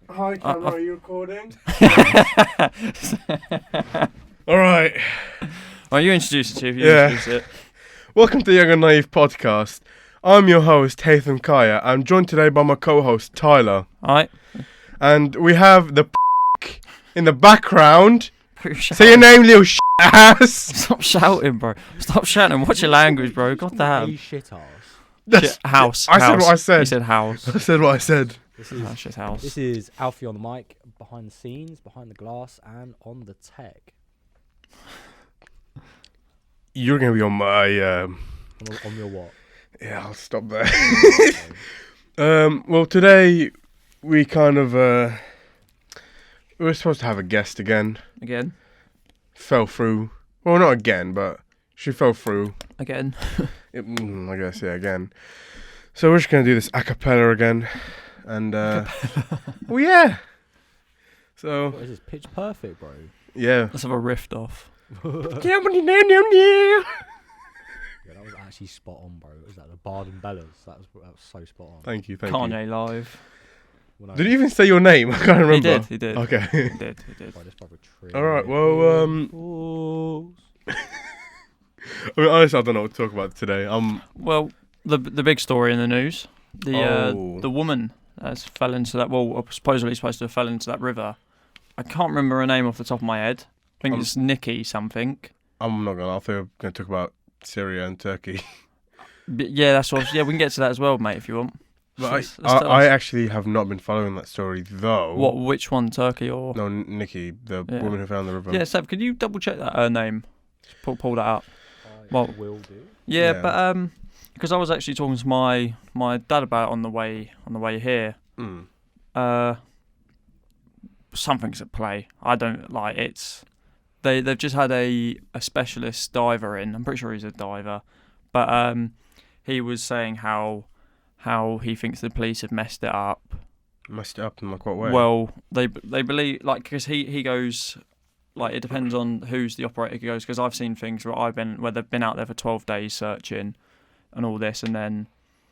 Hi, camera, are you recording? Alright. Well, you introduce it, Chief. Introduce it. Welcome to the Young and Naive podcast. I'm your host, Haitham Kaya. I'm joined today by my co-host, Tyler. Alright. And we have the in the background. Say your name, little ass. Stop shouting, bro. Stop shouting. Watch your language, bro. God damn. Shit ass. House. I said what I said. You said house. I said what I said. Shit house. This is Alfie on the mic, behind the scenes, behind the glass, and on the tech. You're going to be on my... On your what? Yeah, I'll stop there. Well, today we kind of... we were supposed to have a guest again. Again? Fell through. Well, not again, but she fell through. Again? I guess, yeah, again. So we're just going to do this a cappella again. And, well, yeah. So... What is this? Pitch Perfect, bro? Yeah. Let's have a rift off. Yeah, that was actually spot on, bro. Was that the Bard and Bellas? That was so spot on. Thank you. Kanye live. Well, Did he even say your name? I can't remember. He did. Okay. He did. Bro, this brother Alright, well, I mean, honestly, I don't know what to talk about today. Well, the big story in the news. Oh. The woman that's fell into that, well, supposedly supposed to have fell into that river. I can't remember her name off the top of my head. I think it's Nikki something. I'm not gonna. I think I'm gonna talk about Syria and Turkey. But yeah, that's what. Yeah, we can get to that as well, mate, if you want. But I actually have not been following that story though. What? Which one? Turkey or? No, Nikki, the woman who found the river. Yeah, Seb, could you double check that her name? Just pull that up. Well, will do. Yeah, but because I was actually talking to my dad about it on the way here. Something's at play. I don't like it's. They've just had a specialist diver in. I'm pretty sure he's a diver, but he was saying how he thinks the police have messed it up. Messed it up in like what way? Well, they believe like because he goes like it depends on who's the operator who goes because I've seen things where they've been out there for 12 days searching and all this, and then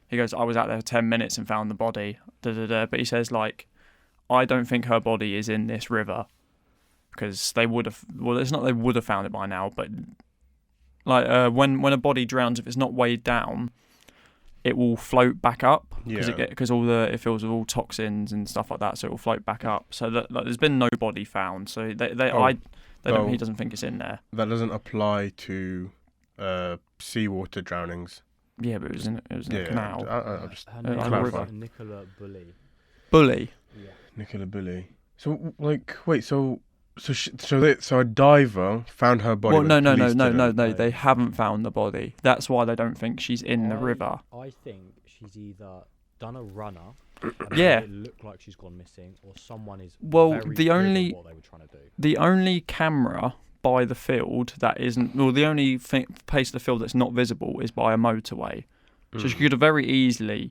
he goes I was out there for 10 minutes and found the body. But he says like I don't think her body is in this river. Because they would have, well, it's not they would have found it by now, but like when a body drowns, if it's not weighed down, it will float back up because it fills with all toxins and stuff like that, so it will float back up. So that like, there's been no body found, so he doesn't think it's in there. That doesn't apply to seawater drownings. Yeah, but it was in a canal. I'll just clarify. Nicola Bully. Bully. Yeah. Nicola Bully. So like, wait, so a diver found her body. Well, no. They haven't found the body. That's why they don't think she's in the river. I think she's either done a runner. Yeah. It looked like she's gone missing, or someone is. Well, very clear on what they were trying to do. The only camera by the field that isn't, well, the only place of the field that's not visible is by a motorway. So she could have very easily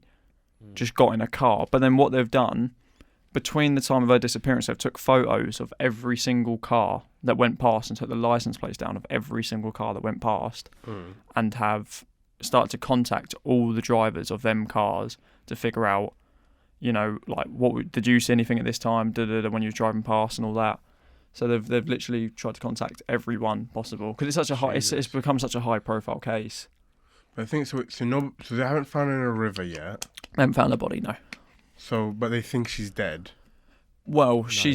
just got in a car. But then what they've done. Between the time of her disappearance, they took photos of every single car that went past and took the license plates down of every single car that went past and have started to contact all the drivers of them cars to figure out, you know, like, did you see anything at this time, when you were driving past and all that. So they've literally tried to contact everyone possible because it's such a high, it's become such a high profile case. I think so they haven't found her in a river yet. They haven't found her body, no. So, but they think she's dead. Well, they've said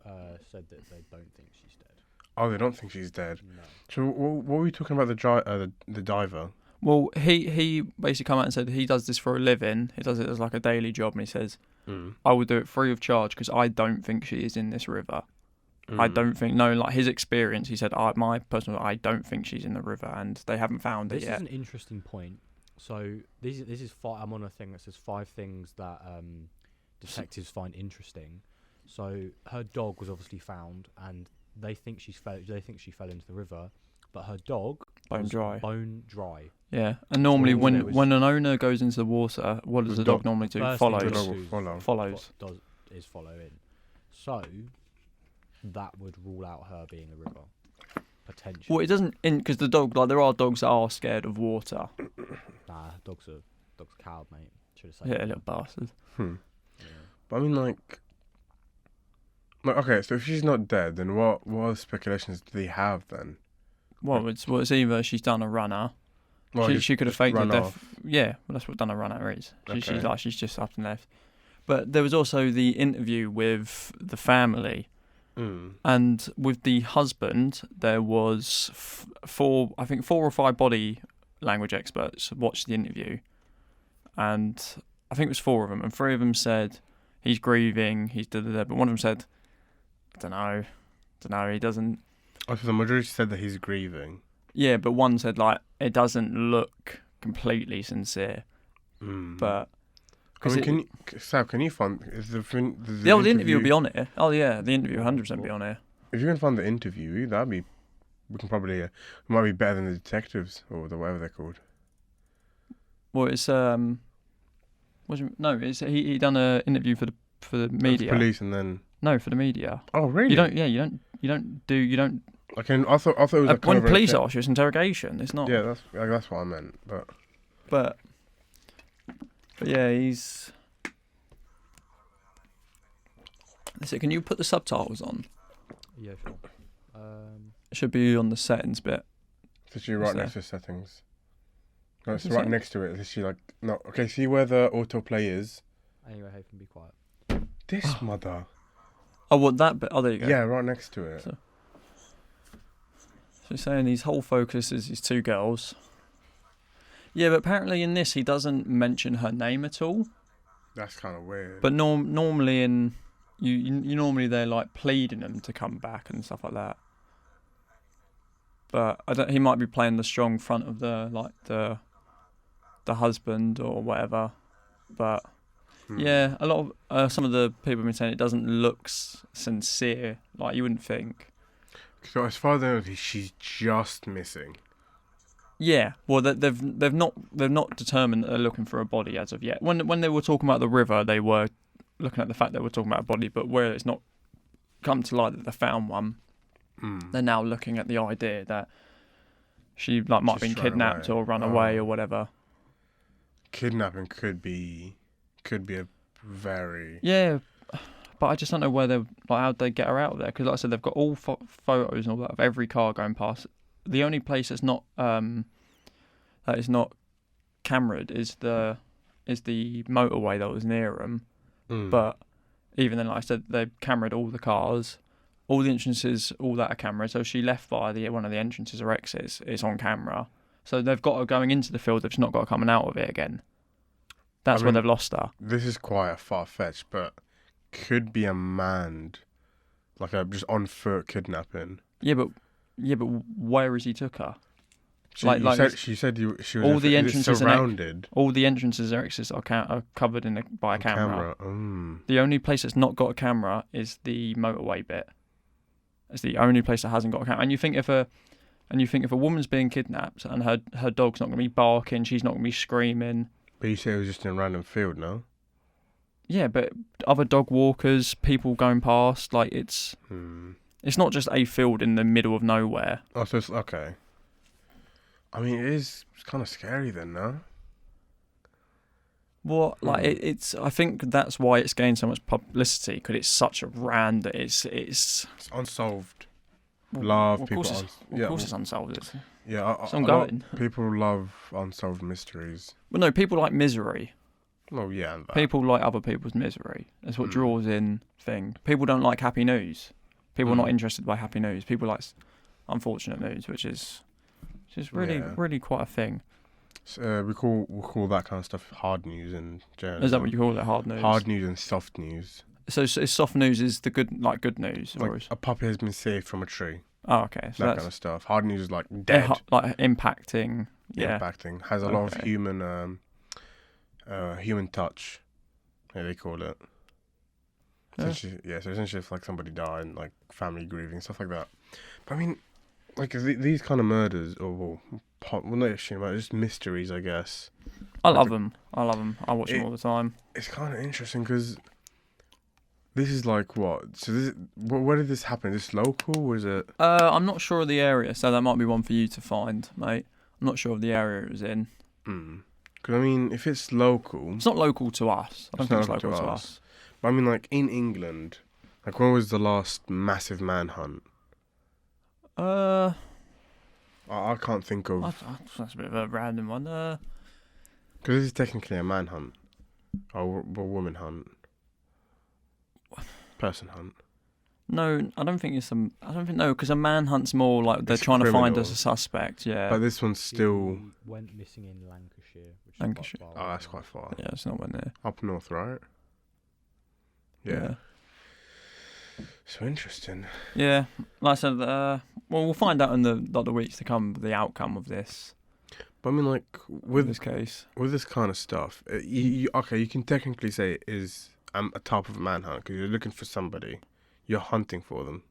that they don't think she's dead. Oh, they don't think she's dead. No. So, what were we talking about the diver? Well, he basically come out and said he does this for a living. He does it as like a daily job, and he says, "I will do it free of charge because I don't think she is in this river. I don't think like his experience." He said, I don't think she's in the river, and they haven't found it yet." This is an interesting point. So this is I'm on a thing that says 5 things that detectives find interesting. So her dog was obviously found, and they think she fell into the river, but her dog bone dry. Yeah, and normally when an owner goes into the water, what does the dog normally do? Follows. Is follow in. So that would rule out her being a river. Potentially. Well, it doesn't, because the dog, like, there are dogs that are scared of water. Nah, dog's a coward, mate. Should have said. Yeah, little bastard. Yeah. But I mean, like, okay, so if she's not dead, then what other speculations do they have then? Well, it's either she's done a runner. Well, She could have faked her run death. off. Yeah, well, that's what done a runner is. Okay. She's just up and left. But there was also the interview with the family, and with the husband, there was four or five body language experts watched the interview, and I think it was four of them, and three of them said he's grieving, he's da-da-da, but one of them said, I don't know, he doesn't. Oh, so the majority said that he's grieving. Yeah, but one said, like, it doesn't look completely sincere. But... I mean, Sav, can you find... The interview will be on here. Oh, yeah, the interview will 100% be on here. If you can find the interview, that'd be... We can probably... it might be better than the detectives, or whatever they're called. Well, it's... he done an interview for the media. Police and then... No, for the media. Oh, really? You don't... I thought it was like when police ask you, it's interrogation. It's not. Yeah, that's what I meant. But yeah, he's. So can you put the subtitles on? Yeah, sure. It should be on the settings bit. It's literally right next to settings. No, it's right next to it. It's literally like no. Okay, see where the autoplay is. Anyway, hey, can be quiet. This mother. Oh, what that bit? Oh, there you go. Yeah, right next to it. So he's saying his whole focus is his two girls. Yeah, but apparently in this he doesn't mention her name at all. That's kind of weird. But normally in you normally they're like pleading them to come back and stuff like that. But he might be playing the strong front of the husband or whatever. But yeah, a lot of some of the people have been saying it doesn't look sincere, like you wouldn't think. So as far as I know, she's just missing. Yeah, well, they've not determined that they're looking for a body as of yet. When they were talking about the river, they were looking at the fact they were talking about a body, but where it's not come to light that they found one, they're now looking at the idea that she might have been kidnapped or run away or whatever. Kidnapping could be a very... Yeah, but I just don't know where how'd they get her out of there? Because like I said, they've got all photos and all that of every car going past. The only place that's not that is not cameraed is the motorway that was near them. But even then, like I said, they've cameraed all the cars, all the entrances, all that are camera. So she left by one of the entrances or exits. It's on camera. So they've got her going into the field. They've just not got her coming out of it again. That's where they've lost her. This is quite far-fetched, but could be a manned, like a just on-foot kidnapping. Yeah, but where has he took her? She said she was all the entrances surrounded. All the entrances and exits are covered by a camera. The only place that's not got a camera is the motorway bit. It's the only place that hasn't got a camera. And you think if a woman's being kidnapped and her dog's not going to be barking, she's not going to be screaming. But you said it was just in a random field, no? Yeah, but other dog walkers, people going past, like it's not just a field in the middle of nowhere. Oh, so it's okay. I mean, it's kind of scary then, no? Well, like it's. I think that's why it's gained so much publicity because it's such a brand that it's unsolved. Of course, it's unsolved. It's ongoing. People love unsolved mysteries. Well, no, people like misery. Well, yeah. And that. People like other people's misery. That's what draws in thing. People don't like happy news. People are not interested by happy news. People like unfortunate news, which is really quite a thing. So, we call that kind of stuff hard news in journalism. Is that what you call it, hard news? Hard news and soft news. So soft news is the good news, like or is... a puppy has been saved from a tree. Oh, okay. So that kind of stuff. Hard news is like dead, like impacting. Yeah, impacting has a lot of human touch. Yeah, they call it. Essentially, so essentially, if like somebody died, and, like family grieving, stuff like that. But I mean, like these kind of murders, not just mysteries, I guess. I love them. I watch them all the time. It's kind of interesting because this is like what? So where did this happen? Is this local? Or is it? I'm not sure of the area, so that might be one for you to find, mate. I'm not sure of the area it was in. Because I mean, if it's local, it's not local to us. I don't think it's local to us. But I mean, like in England, like when was the last massive manhunt? I can't think of, That's a bit of a random one. because this is technically a manhunt, or a woman hunt, person hunt. No, I don't think it's a. I don't think no, because a manhunt's more like they're It's trying to find us criminal. a suspect. Yeah, But this one's still. He went missing in Lancashire. Which Lancashire. Is quite Oh, far that's away. quite far. yeah, it's not one there. Up north, right? Yeah. So interesting. Yeah. Like I said, well, we'll find out in the weeks to come the outcome of this. But I mean, like With this case, with this kind of stuff, okay, you can technically say it is a type of manhunt because you're looking for somebody, you're hunting for them.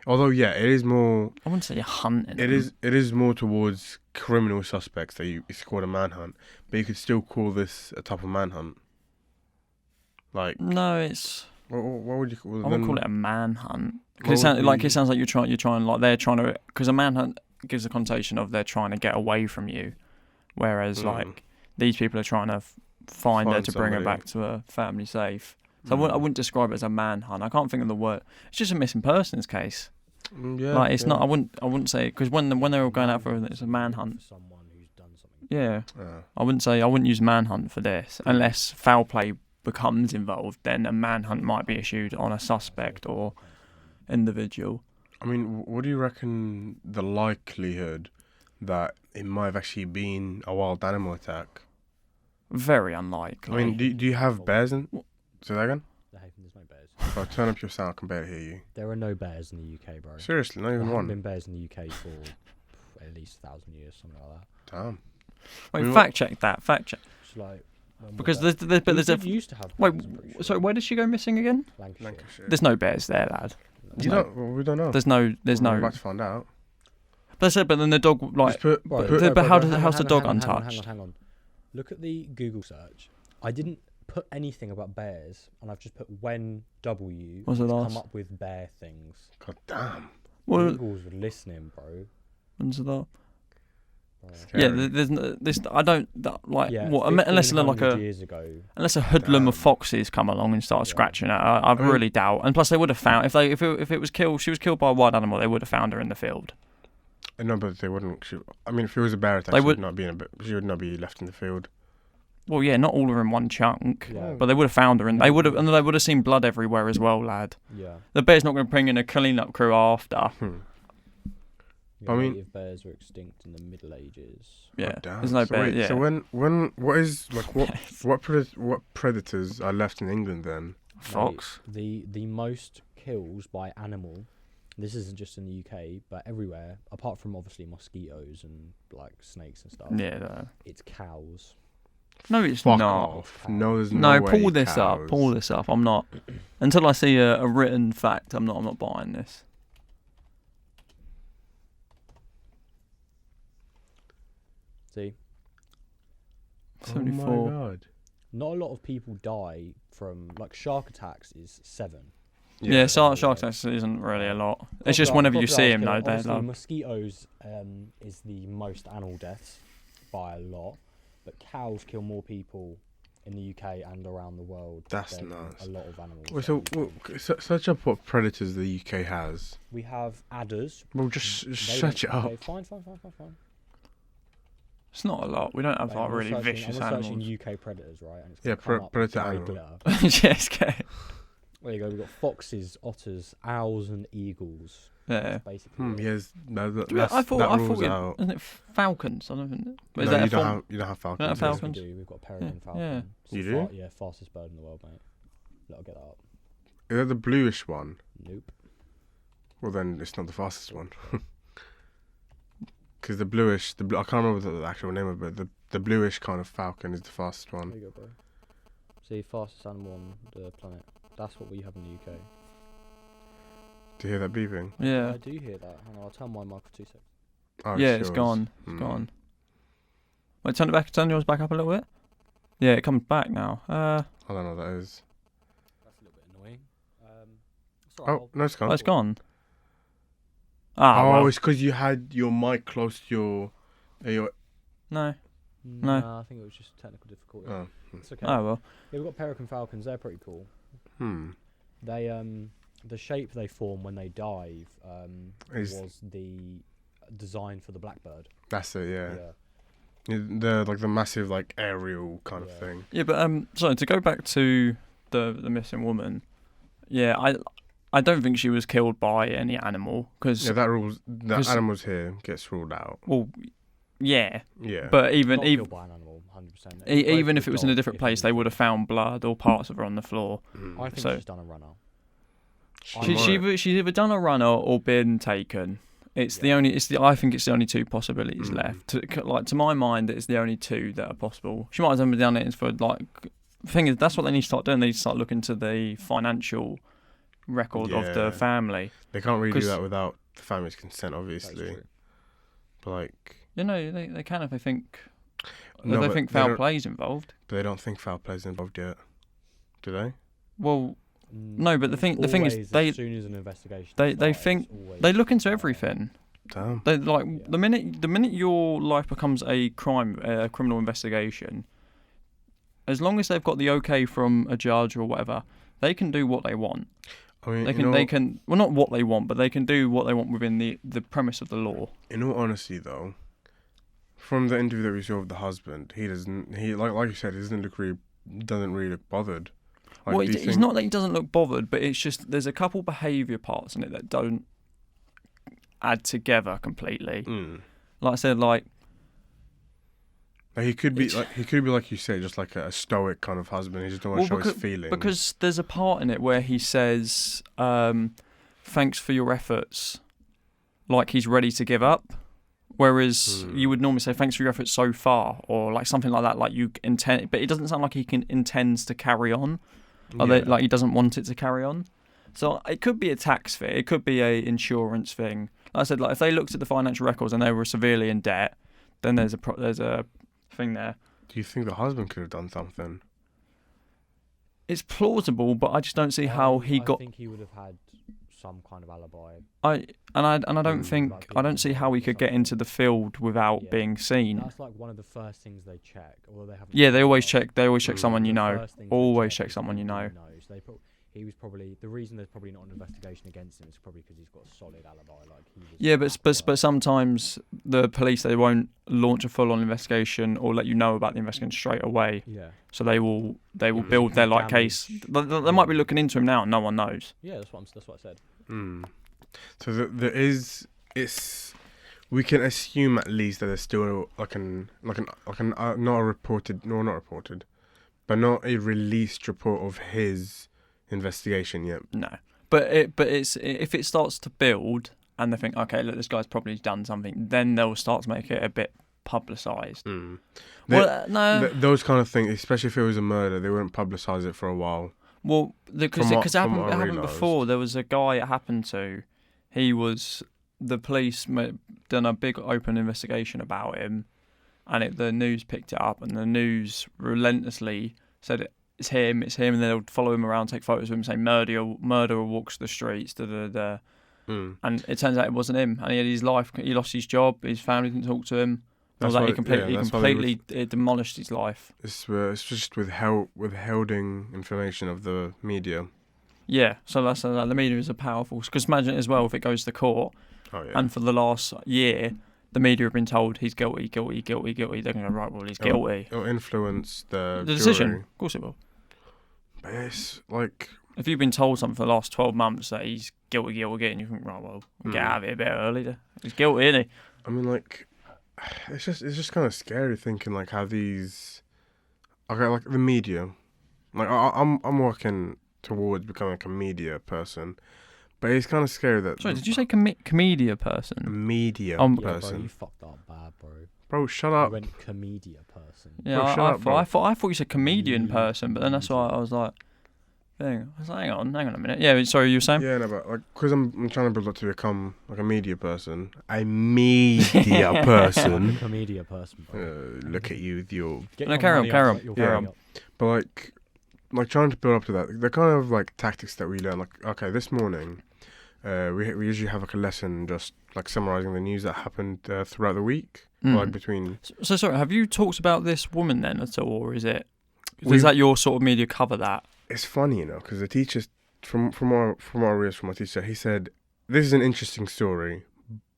Although, yeah, it is more. I wouldn't say you're hunting. It them. is more towards criminal suspects that it's called a manhunt, but you could still call this a type of manhunt. Like, No, it's. what would you call? I wouldn't call it a manhunt What because would be- it sounds like you're trying like they're trying to because a manhunt gives a connotation of they're trying to get away from you, whereas like these people are trying to find her Find to bring her somebody. back to a family safe. So I wouldn't describe it as a manhunt. I can't think of the word. It's just a missing persons case. Yeah, Like it's yeah. not. I wouldn't say because when they were going out for it's a manhunt. For someone who's done something. Yeah, Yeah. I wouldn't use manhunt for this unless foul play becomes involved. Then a manhunt might be issued on a suspect or individual. I mean, what do you reckon the likelihood that it might have actually been a wild animal attack? Very unlikely. I mean, do you have bears in? Say that again? There's no bears. If I turn up your sound, I can barely hear you. There are no bears in the UK, bro. Seriously, not There even haven't one. been bears in the UK for at least 1,000 years, something like that. Damn. Wait, I mean, fact check that. Fact check. It's like when was Because that? there's a. used to have. Wait, bears, I'm pretty sure. sorry, where did she go missing again? Lancashire. Lancashire. There's no bears there, lad. You don't. Well, we don't know. There's no. We're about to find out. But then the dog like. Just put. Bro, put- but how does- hang how's on, the dog hang on, untouched? Hang on. Look at the Google search. I didn't put anything about bears, and I've just put when W. What's the to last? come up with bear things. God damn. Well, Google's listening, bro. when's that? Bro. Yeah, Scary. there's this. I don't like Yeah, what unless they're like 1,500 a years ago. unless a hoodlum of Damn. foxes come along and start Yeah. scratching at her. I mean- really doubt. And plus, they would have found if it was killed. She was killed by a wild animal. They would have found her in the field. No, but they wouldn't. I mean, if it was a bear attack, They she would would- not be she would not be left in the field. Well, yeah, not all of her in one chunk. Yeah. But they would have found her, and they would have seen blood everywhere as well, lad. Yeah. The bear's not going to bring in a clean-up crew after. I mean- native bears were extinct in the Middle Ages. Yeah, God damn. there's no so bear. wait, Yeah, So what predators are left in England then? fox. The most kills by animal. This isn't just in the UK, but everywhere, apart from obviously mosquitoes and like snakes and stuff. Yeah. No, It's cows. no it's Fuck not. off. No, there's no No, way pull this up. cows. Pull this up. I'm not until I see a written fact. I'm not buying this. See, Oh 74. my god. not a lot of people die from like shark attacks. Is 7. Yeah, shark attacks isn't really a lot. It's just Crocodile- whenever you see crocodiles them, though, kill- they're obviously like, mosquitoes is the most animal deaths by a lot, but cows kill more people in the UK and around the world. That's than nuts. A lot of animals. Wait, so search up what predators the UK has. we have adders. Well, just They search it don't- up. okay, fine. it's not a lot. We don't have Mate, like I'm really searching- vicious I'm animals. searching UK predators, right? And it's Yeah, gonna come up predator very animal. glitter. Yes, okay. There you go. We've got foxes, otters, owls, and eagles. Yeah. That's basically it. Yes, no, I that thought rules it, out. isn't it falcons? I don't think. But is No, that you a don't form? have you don't have falcons. have Yes, falcons? we do. We've got peregrine Yeah, falcon. yeah. It's You the do? Yeah, fastest bird in the world, mate. I'll get that up. Is that the bluish one? Nope. Well, then it's not the fastest one. Because the bluish, I can't remember the actual name of it, but the bluish kind of falcon is the fastest There one. you go, bro. See, fastest animal on the planet. That's what we have in the UK. Do you hear that beeping? Yeah. I do hear that. Hang on, I'll turn my mic for 2 seconds. Oh, Yeah, it's yours. gone. It's Hmm. gone. Wait, turn yours back up a little bit. Yeah, it comes back now. I don't know what that is. That's a little bit annoying. It's alright, Oh, no, it's gone. Oh, it's gone. Ah, Oh, well. it's because you had your mic close to your No. No. Nah, I think it was just technical difficulty. Oh. It's okay. Oh well. Yeah, we've got peregrine falcons. They're pretty cool. Hmm. They the shape they form when they dive was the design for the blackbird. That's it. Yeah. The like the massive like aerial kind of thing. Yeah, but sorry, to go back to the missing woman. Yeah, I don't think she was killed by any animal because that animals here gets ruled out. Well, yeah. Yeah. But Not killed by an animal, 100%. even if it was in a different place, they would have found blood or parts of her on the floor. I think she's done a runner. She's either done a runner or been taken. It's the only. I think it's the only two possibilities left. To my mind, it's the only two that are possible. She might have done it for like. The thing is, that's what they need to start doing. They need to start looking to the financial record of the family. They can't really do that without the family's consent, obviously. But like. You know, they can if they think. No, they think foul play's involved. But they don't think foul play's involved yet, do they? Well. No, but the thing is, as soon as an investigation they think they look into everything. Damn. They the minute your life becomes a criminal investigation, as long as they've got the okay from a judge or whatever, they can do what they want. I mean, they can well, not what they want, but they can do what they want within the premise of the law. In all honesty, though, from the interview that we saw with the husband, he like you said, he doesn't really look bothered. Like, well, it's not that he doesn't look bothered, but it's just there's a couple behaviour parts in it that don't add together completely. Like I said, he could be like you say, just like a stoic kind of husband. He just don't want to show his feelings. Because there's a part in it where he says, "Thanks for your efforts," like he's ready to give up. Whereas you would normally say, "Thanks for your efforts so far," or like something like that. Like you intend, but it doesn't sound like he intends to carry on. Like he doesn't want it to carry on. So it could be a tax thing. It could be a insurance thing. Like I said, like if they looked at the financial records and they were severely in debt, then there's a thing there. Do you think the husband could have done something? It's plausible, but I just don't see how he got. I think he would have had some kind of alibi. I don't see how he could get into the field without being seen. That's like one of the first things they check, although they haven't. Yeah, they always check. They always check someone you know. Always check someone you know. He was probably the reason there's probably not an investigation against him is probably because he's got a solid alibi. Like he was. Yeah, but sometimes the police, they won't launch a full-on investigation or let you know about the investigation straight away. Yeah. So they will build their like case. They might be looking into him now, and no one knows. Yeah, that's what I said. So there is. We can assume at least that there's still not a released report of his investigation yet. No, but it's if it starts to build and they think, okay, look, this guy's probably done something, then they'll start to make it a bit publicised. Well, no, those kind of things, especially if it was a murder, they wouldn't publicise it for a while. Well, because it happened before. There was a guy it happened to. The police done a big open investigation about him, and the news picked it up, and the news relentlessly said it's him, and they'll follow him around, take photos of him, say murderer walks the streets, and it turns out it wasn't him, and he had his life, he lost his job, his family didn't talk to him. He completely demolished his life. It's just withholding information of the media. Yeah, so that's the media is a powerful. Because imagine as well if it goes to court, and for the last year, the media have been told he's guilty. They're going to go, right, well, he's guilty. It'll influence the decision. Jury. Of course it will. But it's like if you've been told something for the last 12 months that he's guilty, and you think, right, well, get out of it a bit early. He's guilty, isn't he? I mean, like. It's just kind of scary thinking like how these, like the media, like I'm working towards becoming like a media person, but it's kind of scary that. Sorry, did you say comedia person? A media person. Bro, you fucked up bad, bro. Bro, shut up. I went comedia person. Yeah, bro, I thought you said comedian person, but then that's why I was like. Hang on a minute. Yeah, sorry, you were saying? Yeah, no, but like, because I'm trying to build up to become like a media person. A media person. A media person. Look at you with your. Carry on. But like trying to build up to that. The kind of like tactics that we learn. Like, okay, this morning, we usually have like a lesson just like summarizing the news that happened throughout the week, Mm. like between. So sorry, have you talked about this woman then at all, or is it? We- Does that your sort of media cover that? It's funny, because the teacher from our teacher, he said this is an interesting story,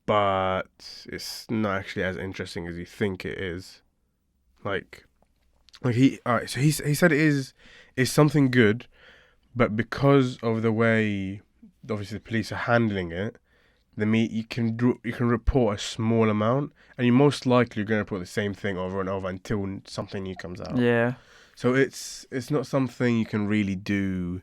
but it's not actually as interesting as you think it is. Like so he said it is something good, but because of the way obviously the police are handling it, you can report a small amount, and you're most likely going to report the same thing over and over until something new comes out. Yeah. So it's not something you can really do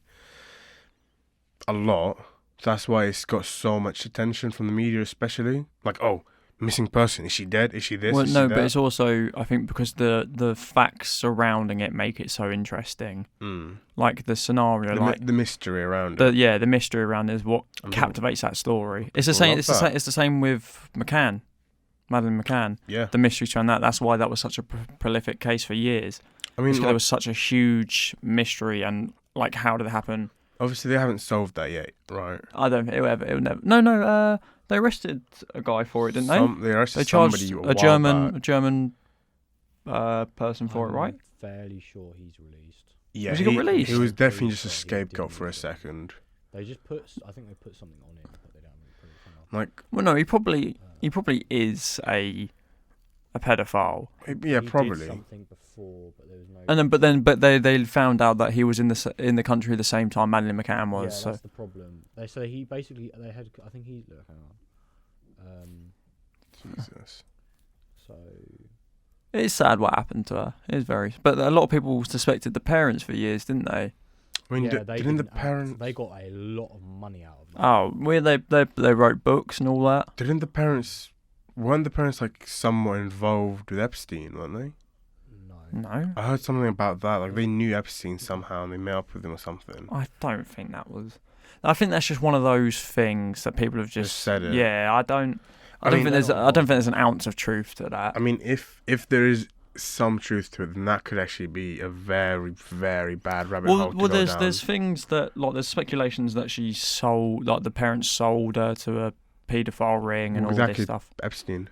a lot. That's why it's got so much attention from the media, especially. Like, oh, missing person. Is she dead? Is she this? Well, is no, she but that? it's also, I think, because the facts surrounding it make it so interesting. Like the scenario, the mystery around it. the mystery around it is what captivates that story. It's the same. It's the same with McCann, Madeleine McCann. Yeah. The mystery around that. That's why that was such a prolific case for years. I mean, there was such a huge mystery, and like, how did it happen? Obviously, they haven't solved that yet, right? I don't think it would never. No. They arrested a guy for it, didn't they? They arrested They charged somebody a German person for it, right? I'm fairly sure he's released. Yeah, Was he got released? He was definitely just a Yeah, scapegoat didn't for a release him. second. They just I think they put something on him, but they don't really put anything on. Like, Well, no, he probably is a pedophile. yeah, He probably. did something before, but there was no. And then, but they found out that he was in the country at the same time Madeleine McCann was. Yeah, So that's the problem. So he basically they had. I think he. Look, hang on. Jesus. So it's sad what happened to her. It is very. But a lot of people suspected the parents for years, didn't they? I mean, yeah, they didn't the didn't act. parents? They got a lot of money out of that. Oh, where they wrote books and all that. Didn't the parents? Weren't the parents like somewhat involved with Epstein? Weren't they? No. No, I heard something about that. Like they knew Epstein somehow and they met up with him or something. I don't think that was. I think that's just one of those things that people have just said it. Yeah, I don't mean, think there's an ounce of truth to that. I mean, if there is some truth to it, then that could actually be a very, very bad rabbit hole to go down. There's things that there's speculations that she sold, like the parents sold her to a paedophile ring and all this stuff. Epstein.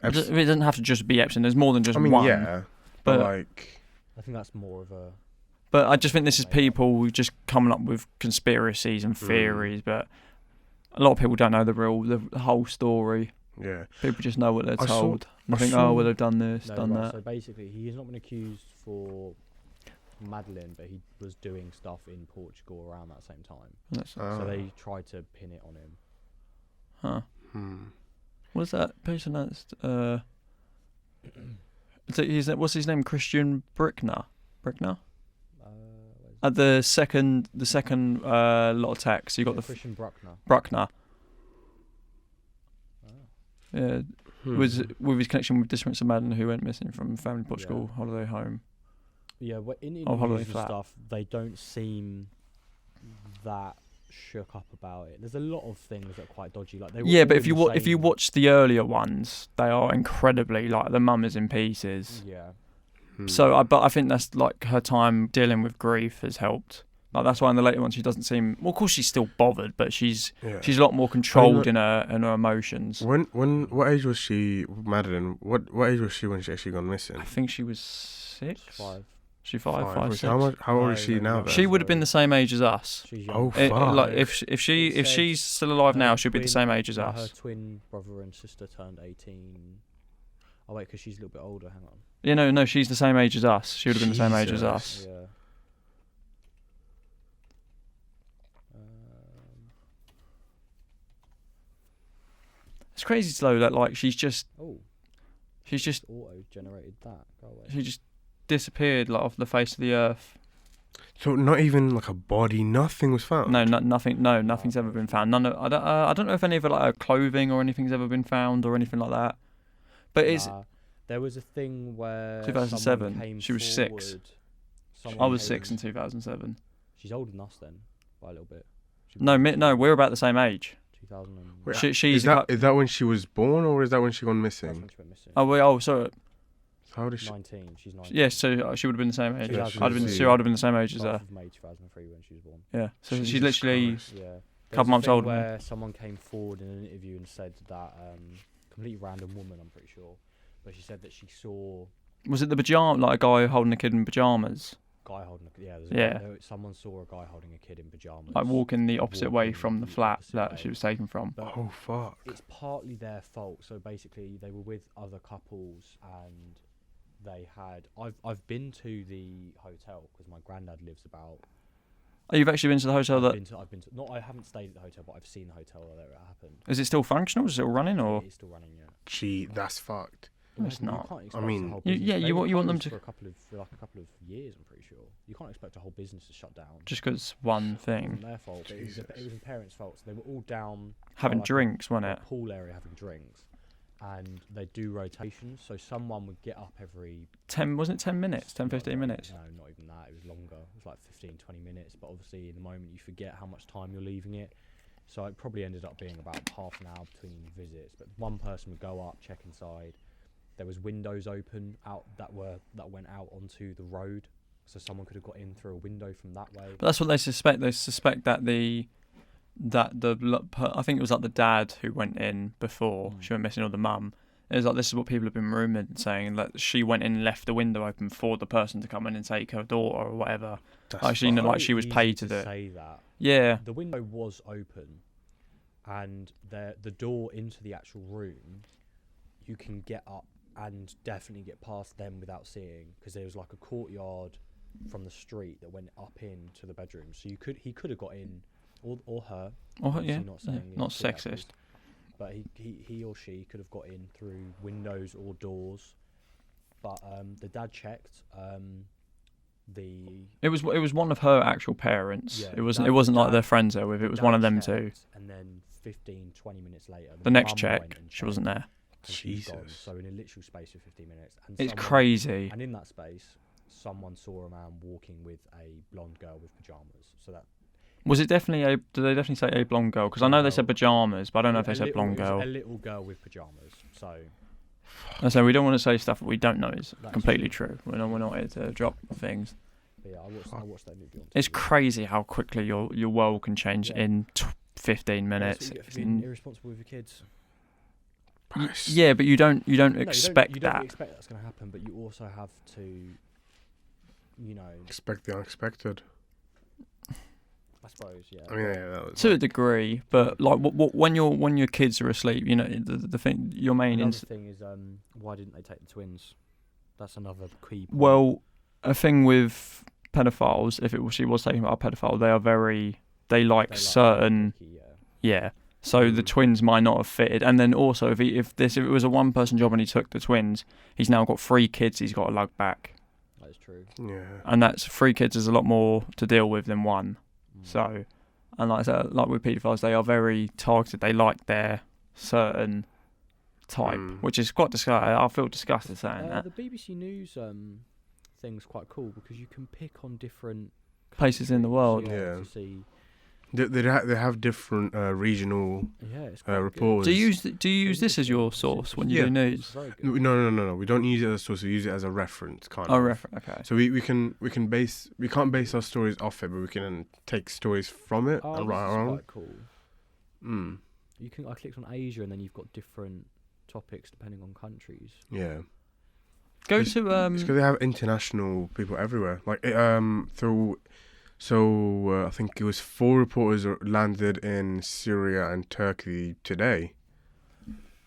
It doesn't have to just be Epstein. There's more than just I mean, one. yeah, but like, I think that's more of a. But I just think this is people just coming up with conspiracies and theories, but a lot of people don't know the whole story. yeah. People just know what they're I saw- told. And I think, saw- oh, well, they've done this, No, done right, that. So basically, he has not been accused for Madeleine, but he was doing stuff in Portugal around that same time. Oh. So they tried to pin it on him. Huh. Hmm. What's that person that's what's his name? Christian Brickner. Where's At the second lot of text, you got the Christian Bruckner. Bruckner. Oh. Yeah, was with his connection with Disappearance of Madeleine, who went missing from family Portugal holiday home. Yeah, but in Oh, holiday interviews and flat. stuff, they don't seem that shook up about it. There's a lot of things that are quite dodgy. Like they were Yeah, but all if you the if you same- watch the earlier ones, they are incredibly like the mum is in pieces. Yeah. So I think that's like her time dealing with grief has helped. Like that's why in the later ones she doesn't seem. Well, of course she's still bothered, but she's a lot more controlled in her emotions. What age was she, Madeleine? What age was she when she actually gone missing? I think she was 6. 5. She 5, 6. How old is she now? Then? She would have been the same age as us. She's Oh, young. fuck. Like if she's still alive now, she'll be the same age as Her us. twin brother and sister turned 18. Oh wait, because she's a little bit older. Hang on. Yeah, no, she's the same age as us. She would have been the same age as us. Jesus. Yeah. It's crazy though that like she's just Auto-generated that. Go away. she just disappeared like off the face of the earth. So not even like a body, nothing was found. Nothing's ever been found. I don't know if any of her clothing or anything's ever been found or anything like that. But it's There was a thing where 2007, someone came she was 6. forward, I someone was came- 6 in 2007. She's older than us then, by a little bit. No, we're about the same age. 2000 and... Wait, She's is that when she was born or is that when she gone That's missing? when she went missing. Sorry. How old is she? 19. She's 19. Yeah, so she would have been the same age. Yeah, I'd have been the same age as 12th her. of May 2003 when she was born. Yeah, so she's Jesus literally Christ. Yeah. couple months older. Where someone came forward in an interview and said that completely random woman, I'm pretty sure, but she said that she saw Was it the pajama, like a guy holding a kid in pajamas? guy holding a, yeah, someone saw a guy holding a kid in pajamas, Like walking the opposite way from the flat that way. she was taken from. But Oh fuck. it's partly their fault. So basically, they were with other couples, and they had. I've been to the hotel because my granddad lives about. Oh, you've actually been to the hotel I've been to. Not, I haven't stayed at the hotel, but I've seen the hotel where it happened. Is it still functional? Is it still running, or? It is still running, yeah. Gee, that's fucked. No, it's not. You can't I expect mean, the whole you business- they were want them closed to- for a couple of years. I'm pretty sure you can't expect a whole business to shut down. Just because one It thing. wasn't their fault. It was the parents' fault. So they were all down Having like a- drinks, wasn't a it? pool area having drinks, and they do rotations. So someone would get up every 10, wasn't it 10 minutes? 10, 15 minutes? No, not even that. It was longer. It was like 15, 20 minutes. But obviously, in the moment, you forget how much time you're leaving it. So it probably ended up being about half an hour between visits. But one person would go up, check inside. There was windows open out that went out onto the road, so someone could have got in through a window from that way. But that's what they suspect. They suspect that I think it was like the dad who went in before she went missing, or the mum. It was like, this is what people have been rumoured and saying, that she went in and left the window open for the person to come in and take her daughter or whatever. That's Actually, fucked. like she was Easy paid to do it. say that. Yeah. The window was open, and the door into the actual room, you can get up and definitely get past them without seeing, because there was like a courtyard from the street that went up into the bedroom. So he could have got in, or her. Oh, obviously yeah. Not saying Not see that, sexist. but he or she could have got in through windows or doors. But the dad checked. It was one of her actual parents. Yeah, It wasn't like their friends there with. It was one of them too. checked, and then 15, 20 minutes later, The next mum check, went and she wasn't there. and she's gone. Jesus. So in a literal space of 15 minutes, and It's someone- crazy. And in that space, someone saw a man walking with a blonde girl with pajamas. So that Was it definitely a? Did they definitely say a blonde girl? Because I know they said pajamas, but I don't know if they said blonde girl. A little girl with pajamas. So I say we don't want to say stuff that we don't know is That's completely true. We're not here to drop things. but yeah, I watched that movie on It's TV. crazy how quickly your world can change Yeah. in 15 Yeah, minutes. that's what you get for being irresponsible with your kids. Yeah, but you don't No, you don't expect that. expect that's going to happen, but you also have to, you know, Expect the unexpected. I suppose, yeah. I mean, yeah, that was To a degree, but like when your kids are asleep, you know the thing. Your main Another thing is, why didn't they take the twins? That's another key point. well, a thing with pedophiles. If she was taking about a pedophile, they like certain yeah. yeah. So the twins might not have fitted, and then also if it was a one person job and he took the twins, he's now got 3 kids. He's got to lug back, That is true. yeah. and that's 3 kids is a lot more to deal with than one. Mm. So, and like I said, like with paedophiles, they are very targeted. They like their certain type, which is quite disgusting. I feel disgusted saying that. The BBC News thing's quite cool because you can pick on different Places in the world. Yeah. To see. They have different regional Yeah, it's quite good. reports. Do you use this as your source when you do Yeah. news? It's very good. No. We don't use it as a source. We use it as a reference, kind Oh, of. okay. So we can't base our stories off it, but we can take stories from it Oh, and this write is our own. quite cool. Mm. I clicked on Asia, and then you've got different topics depending on countries. Yeah. Go It's to It's because they have international people everywhere. Like through. So I think it was 4 reporters landed in Syria and Turkey today.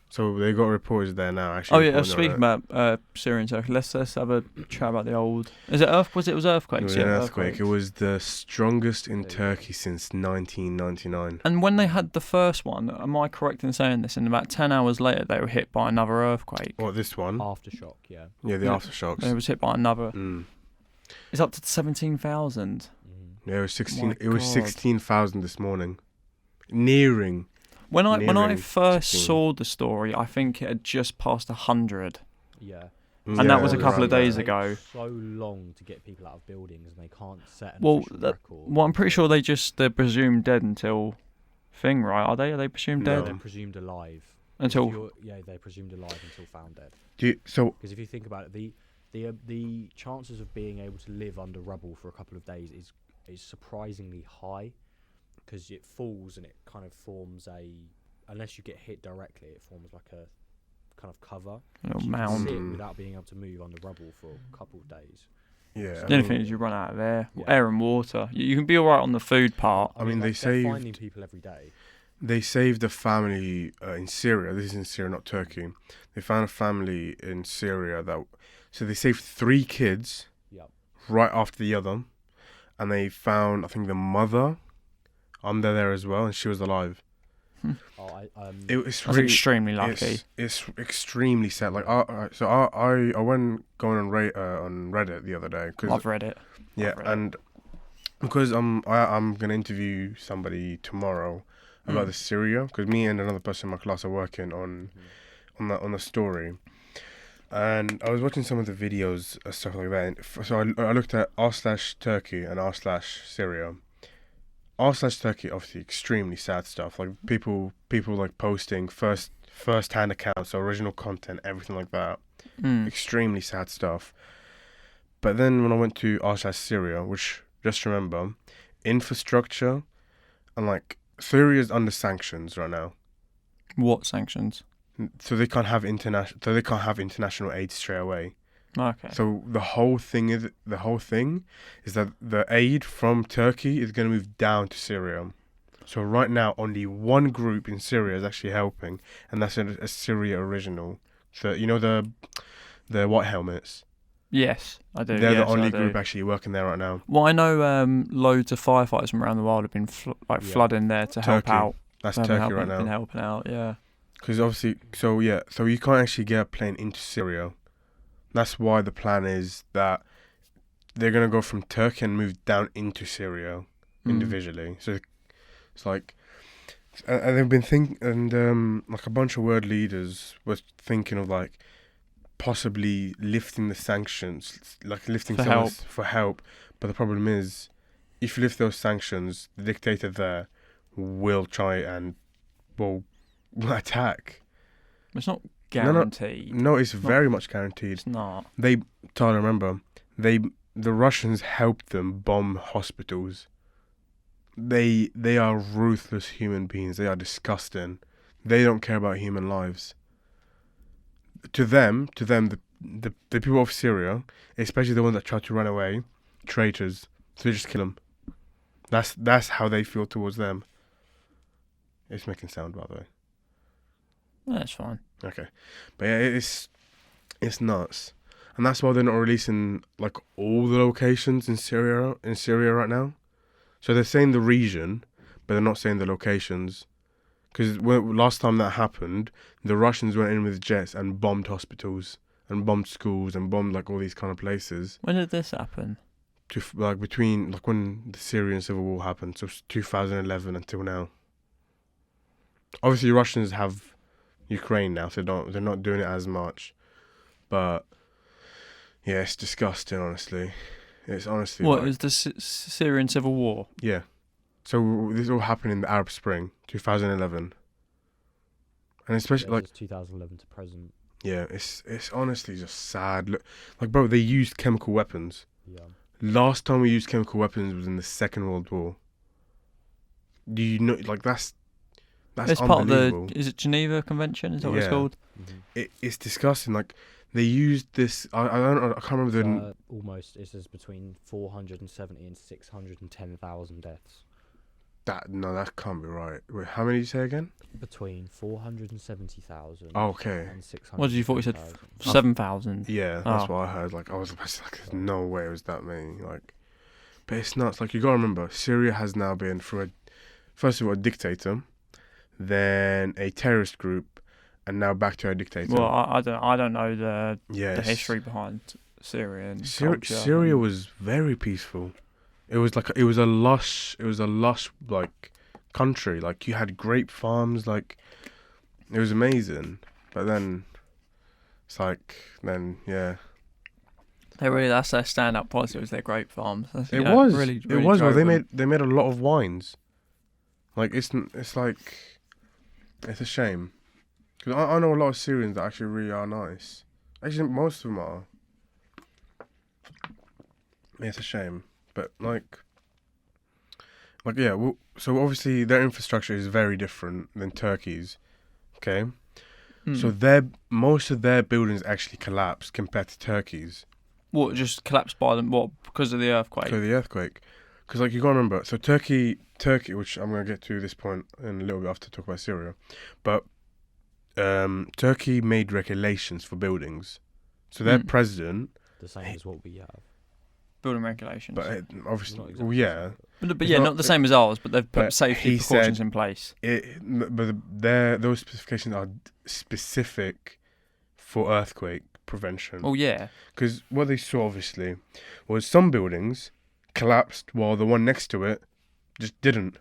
So they got reporters there now. Actually. Oh yeah, reporting on speaking it. about Syria and Turkey, let's have a chat about the old. Is it earthquake? It was It earthquakes. was Yeah, an earthquake. earthquakes. It was the strongest in Yeah. Turkey since 1999. And when they had the first one, am I correct in saying this? And about 10 hours later, they were hit by another earthquake. What, this one? Aftershock, yeah. Yeah, the Yeah. aftershocks. It was hit by another. Mm. It's up to 17,000. Yeah, it was 16. My It was God. 16,000 this morning, nearing. When I Nearing first 16. saw the story, I think it had just passed 100. Yeah. And that was a it couple of around days there. ago. So long to get people out of buildings, and they can't set an Well, official record. Well, I'm pretty sure they're presumed dead until thing, right? Are they? Are they presumed No. dead They're presumed alive. until? They're presumed alive until found dead. So Because if you think about it, the chances of being able to live under rubble for a couple of days is surprisingly high. because it falls and it kind of forms unless you get hit directly, it forms like a kind of cover. A little So you can mound. sit without being able to move on the rubble for a couple of days. Yeah. The only thing is you run out of air, Yeah. air and water. You can be all right on the food part. I mean, like, they they're saved- finding people every day. They saved a family in Syria. This is in Syria, not Turkey. They found a family in Syria so they saved 3 kids Yep. right after the other, and they found, I think, the mother under there as well, and she was alive. Oh, It's That's really extremely lucky. It's extremely sad. Like I went going on Reddit the other day I've read it. yeah, I've read it. and because I'm gonna interview somebody tomorrow about the Syria, because me and another person in my class are working on the story, and I was watching some of the videos and stuff like that. And so I looked at r/Turkey and r/Syria. r/Turkey, obviously extremely sad stuff. Like people like posting first-hand accounts, original content, everything like that. Extremely sad stuff. But then when I went to r/Syria, which, just remember, infrastructure and like Syria is under sanctions right now, What sanctions? so they can't have international aid straight away. Okay. So the whole thing is that the aid from Turkey is going to move down to Syria. So right now, only one group in Syria is actually helping, and that's a Syria original. So you know the white helmets. Yes, I do. They're yes, the only I do. group actually working there right now. Well, I know loads of firefighters from around the world have been flooding there to help Turkey. out. That's Been Turkey right Been now. helping out, yeah. Because obviously, so you can't actually get a plane into Syria. That's why the plan is that they're gonna go from Turkey and move down into Syria individually. So it's like, and they've been like a bunch of world leaders was thinking of like possibly lifting the sanctions, like lifting For some help. for help. But the problem is, if you lift those sanctions, the dictator there will try and will attack. It's not No, guaranteed. No, it's very much guaranteed. It's not. Tyler, remember, the Russians helped them bomb hospitals. They are ruthless human beings. They are disgusting. They don't care about human lives. To them, the people of Syria, especially the ones that tried to run away, traitors. So they just kill them. That's how they feel towards them. It's making sound, by the way. That's fine. Okay, but yeah, it's nuts, and that's why they're not releasing like all the locations in Syria right now. So they're saying the region, but they're not saying the locations, because last time that happened, the Russians went in with jets and bombed hospitals and bombed schools and bombed like all these kind of places. When did this happen? Between like when the Syrian civil war happened, so 2011 until now. Obviously, Russians have Ukraine now, so they're not doing it as much, but yeah, it's disgusting. Honestly, it's honestly What like, is the Syrian civil war? yeah. So this all happened in the Arab Spring, 2011, and especially like 2011 to present. yeah, it's honestly just sad. Look, like bro, they used chemical weapons. Yeah. Last time we used chemical weapons was in the Second World War. Do you know? Like that's It's part of the. unbelievable. Is it Geneva Convention? Is that what it's Yeah. called? Mm-hmm. It's disgusting. Like they used this. I can't remember the. Almost, it says between 470 and 610,000 deaths. That can't be right. Wait, how many did you say again? Between 470,000 Oh, okay. and 600,000. What did you thought you said? 7,000. Yeah, that's Oh. what I heard. Like I was like, there's no way it was that many. Like, but it's nuts. Like you gotta remember, Syria has now been through first of all a dictator, then a terrorist group, and now back to a dictator. Well, I don't know the Yes. history behind Syria and Syria, culture. Syria was very peaceful. It was a lush like country. Like you had grape farms. Like it was amazing. But then it's like yeah. That's their stand-up policy. Was their grape farms. That's, It yeah, was. really It was. Well, drove them. they made a lot of wines. Like it's like it's a shame because I know a lot of Syrians that actually really are nice. Actually, most of them are. It's a shame, but like like yeah. Well, so obviously their infrastructure is very different than Turkey's. Okay, so most of their buildings actually collapsed compared to Turkey's. What, just collapsed by them? What, because of the earthquake? Because of the earthquake. Because like you gotta remember, so Turkey, which I'm gonna get to this point in a little bit after talk about Syria, but Turkey made regulations for buildings. So their president, The same as what we have. Building regulations. but obviously, Not exactly well, yeah, But it's yeah, not- not the same as ours, but they've put but safety he precautions said in place. those specifications are specific for earthquake prevention. Well, yeah. Because what they saw obviously was some buildings collapsed while the one next to it just didn't.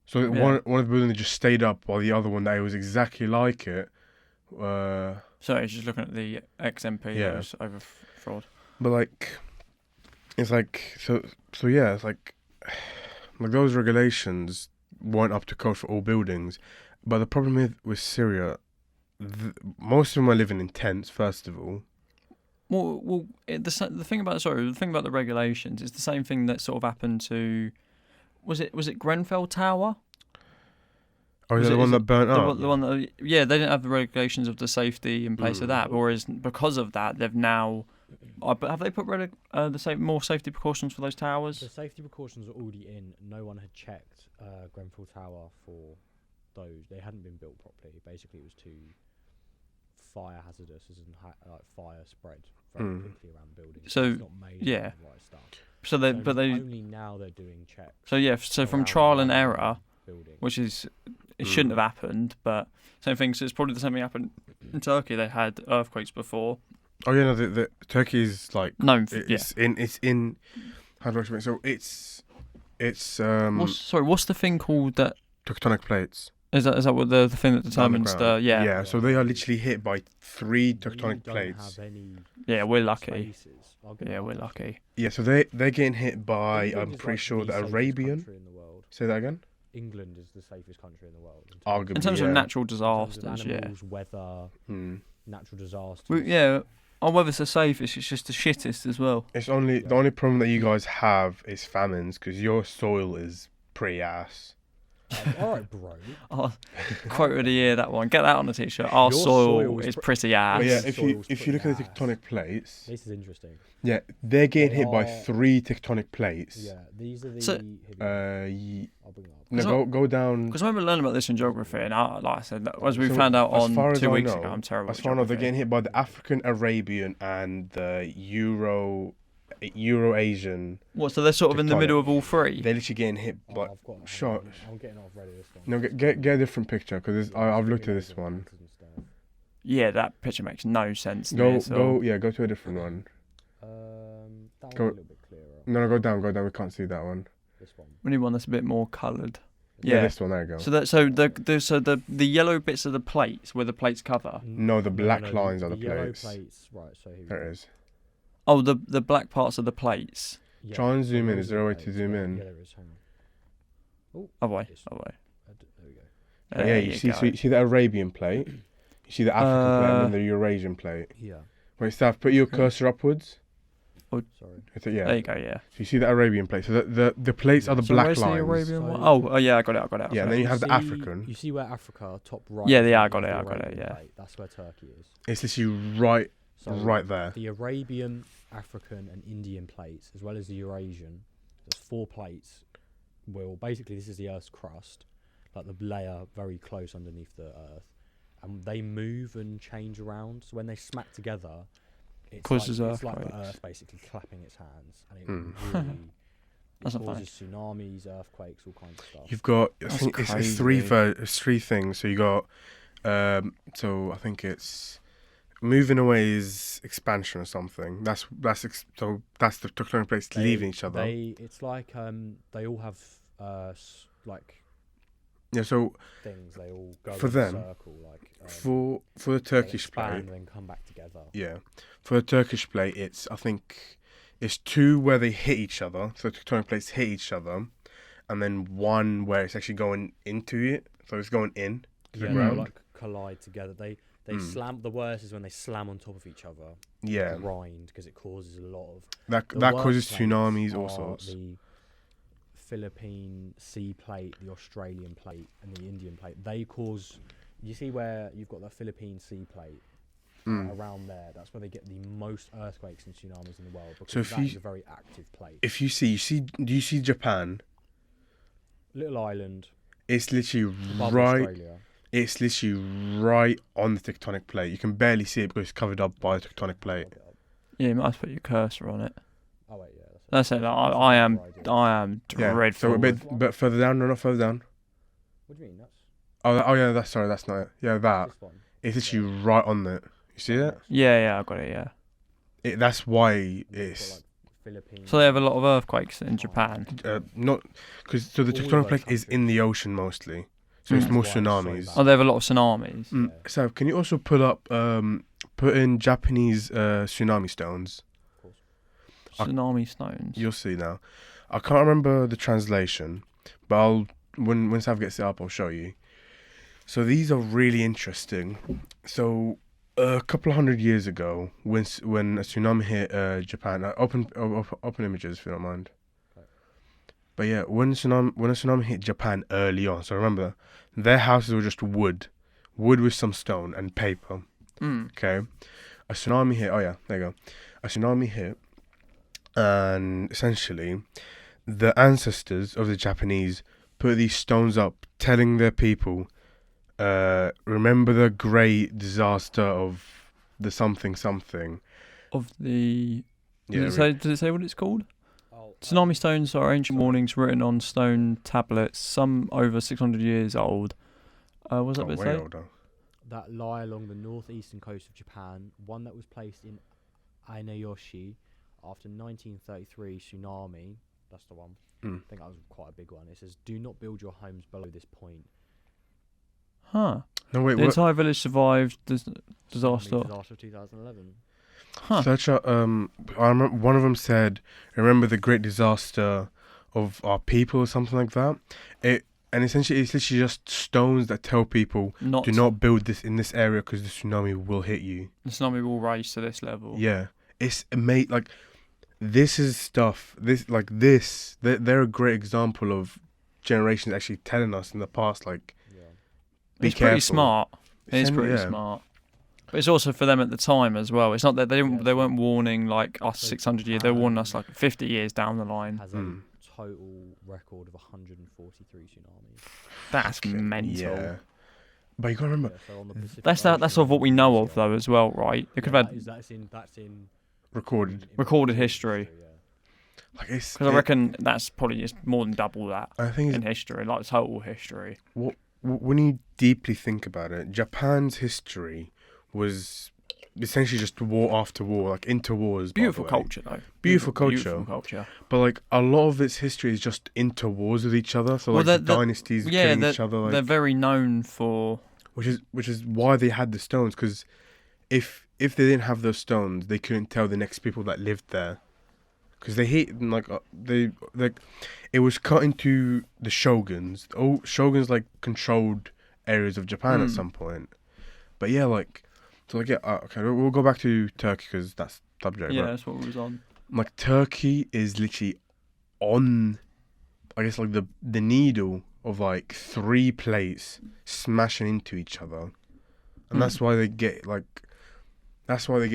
So one of the buildings just stayed up while the other one that was exactly like it. Sorry, just looking at the ex-MP Yeah. that was over fraud. But like, it's like so yeah. It's like those regulations weren't up to code for all buildings. But the problem with Syria, most of them are living in tents. First of all. Well, the thing about the regulations is the same thing that sort of happened to, was it Grenfell Tower? Oh, is that the one that burnt up? The one that, yeah, they didn't have the regulations of the safety in place of that, whereas because of that, they've now, have they put more safety precautions for those towers? The safety precautions were already in. No one had checked Grenfell Tower for those. They hadn't been built properly. Basically, it was too fire hazardous, as in like fire spread very quickly around buildings. So, it's not made yeah. of the right stuff. So only now they're doing checks. So yeah, so from around trial and the error, building. which is, it shouldn't have happened, but same thing. So it's probably the same thing happened in Turkey. They had earthquakes before. Oh yeah, no, the Turkey is like No, it's in. How do I explain? So it's what's the thing called that? tectonic plates. Is that what the thing that determines Underground. the Yeah, so they are literally hit by 3 We tectonic don't plates. have any Yeah, we're lucky. spaces. I'll get Yeah, that we're up. lucky. Yeah, so they're getting hit by England I'm is, pretty like, sure the safest Arabian. country in the world. Say that again. England is the safest country in the world. Arguably, In terms yeah. of natural in terms disasters, of yeah. animals, weather, natural disasters. Yeah, our weather's the safest. It's just the shittest as well. It's only the only problem that you guys have is famines because your soil is pretty ass. All right, bro. Oh, quote of the year, that one. Get that on a t-shirt. Our Your soil soil is is pretty ass. But yeah, Soil's if you look at the pretty tectonic plates, This is interesting. yeah, they're getting They hit by are- 3 tectonic plates. Yeah, these are the. So- I'll bring it up. No, go down. Because I remember learning about this in geography, and like I said, as we So, found out as far on as 2 I weeks know- ago, I'm terrible As at far as I know, they're geography. getting hit by the African, Arabian, and the Euro-Asian. What, so they're sort of in the tectonic. middle of all three? They're literally getting hit by. I've got. shot. I'm getting off ready this one. No, get a different picture because I've looked at this one. Yeah, that picture makes no sense to me Go at all. go to a different one. That Go- one's a little bit clearer. No, go down. We can't see that one. This one. We need one that's a bit more coloured. Yeah, Yeah. this one. There you go. So the yellow bits of the plates where the plates cover. No, the black lines are the yellow plates. Right, so here we There go. it is. Oh, the black parts of the plates. Yeah, Try and so zoom in. those Is are there a the way to plates. zoom Yeah, in? Yeah, there is. Hang on. Away, Yes. away. There we go. Oh, yeah, you see, go. so you see the Arabian plate. You see the African plate and then the Eurasian plate. Yeah. Wait, Steph, put your cursor upwards. Sorry. It's yeah. There you go, yeah. So you see the Arabian plate. So the plates are the So black where's lines. the Arabian one? So- Oh, yeah, I got it. Yeah, and then you have the see- African. You see where Africa, top right? Yeah, is yeah, I the got it, Arabian yeah. plate. That's where Turkey is. It's literally right So there. The Arabian, African, and Indian plates, as well as the Eurasian. There's 4 plates. Well, basically, this is the Earth's crust, like the layer very close underneath the Earth, and they move and change around. So when they smack together, Causes it's like the earthquakes. Earth basically clapping its hands, and it Mm. really That's it not funny. causes tsunamis, earthquakes, all kinds of stuff. You've got. I That's think it's crazy. it's 3 things. So you got. So I think it's moving away is expansion or something. That's the tectonic plates leaving each other. It's like they all have like Yeah. So things. They all go For in them, a circle, like for the they Turkish expand plate, and then come back together. yeah, for the Turkish plate, I think it's 2 where they hit each other. So the tectonic plates hit each other, and then 1 where it's actually going into it. So it's going in to the Yeah, ground. they like collide together. They slam. The worst is when they slam on top of each other. Yeah, Grind because it causes a lot of that the that worst causes plates tsunamis, all are sorts. The Philippine sea plate, the Australian plate, and the Indian plate. They cause. You see where you've got the Philippine sea plate around there. That's where they get the most earthquakes and tsunamis in the world because So if that you- is a very active plate. If you see, do you see Japan? Little island It's literally above right. Australia. It's literally right on the tectonic plate. You can barely see it because it's covered up by the tectonic plate. Hold it up. Yeah, you might have to put your cursor on it. Oh wait, yeah. That's it. that's I a am better idea. I am Yeah. dreadful. So a with- bit further down. No, not further down. What do you mean? That's Oh yeah. That's not it. Yeah, that. this one. It's literally right on it. You see it? Yeah, I got it. Yeah. That's why And you've got, it's like, Philippines. So they have a lot of earthquakes in Japan. not because the All of tectonic those plate is in the ocean mostly, so it's Mm. more That's why it's so tsunamis. bad. Oh, they have a lot of tsunamis. Mm. Yeah. So can you also put in Japanese tsunami stones? Tsunami stones. You'll see now. I can't remember the translation, but when Sav gets it up, I'll show you. So these are really interesting. So a couple of hundred years ago, when a tsunami hit Japan, open images if you don't mind. Okay. But yeah, when a tsunami hit Japan early on, so remember, their houses were just wood with some stone and paper. Mm. Okay, a tsunami hit. Oh yeah, there you go. A tsunami hit, and essentially, the ancestors of the Japanese put these stones up, telling their people, remember the great disaster of the something. Of the. Yeah, Does it say what it's called? Oh, Tsunami stones are ancient warnings written on stone tablets, some over 600 years old. What's that bit way say? older. that lie along the northeastern coast of Japan. One that was placed in Ainayoshi after 1933 tsunami. That's the one. Mm. I think that was quite a big one. It says, "Do not build your homes below this point." Huh. No wait, The what? entire village survived disaster. Disaster of 2011. Huh. Such a I remember one of them said, "Remember the great disaster of our people" or something like that. And essentially it's literally just stones that tell people Not do not build this in this area because the tsunami will hit you. the tsunami will rise to this level. Yeah, it's mate like this is stuff. They're a great example of generations actually telling us in the past like Yeah. be It's pretty careful. smart. It's pretty Yeah. smart. But it's also for them at the time as well. It's not that Yeah, they weren't warning like us So 600 years. They were warning us Japan like 50 years down the line. Has Mm. a total record of 143 tsunamis. That's Okay, mental. Yeah, but you gotta remember. Yeah, so on the Pacific That's Ocean of what we know this of year. though as well, right? They could Yeah, have had that's in Recorded. in Recorded history. Yeah. Like it's. because I reckon that's probably just more than double that I think in history, like total history. when you deeply think about it, Japan's history was essentially just war after war, like interwars. by the Beautiful way. culture though. Beautiful Beautiful culture. culture. But like a lot of its history is just interwars with each other. So Well, like the they're- dynasties Yeah, killing they're, each other. they're Like, very known for. which is why they had the stones. Because if they didn't have those stones, they couldn't tell the next people that lived there. Because they hate it was cut into the shoguns. Oh, shoguns like controlled areas of Japan at Mm. some point. But yeah, okay, we'll go back to Turkey because that's subject. Yeah, Right? that's what we was on. Like Turkey is literally on, I guess like the needle of like 3 plates smashing into each other, and Mm. that's why they get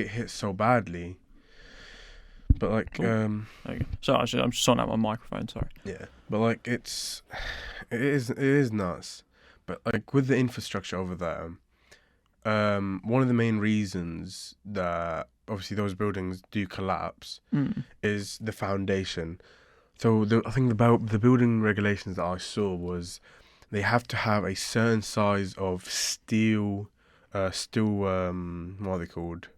hit so badly. But like Cool. There you go. Sorry, I'm just sorting out my microphone. Sorry. yeah, but like it is nuts. But like with the infrastructure over there, one of the main reasons that obviously those buildings do collapse Mm. is the foundation. So I think the building regulations that I saw was they have to have a certain size of steel, what are they called?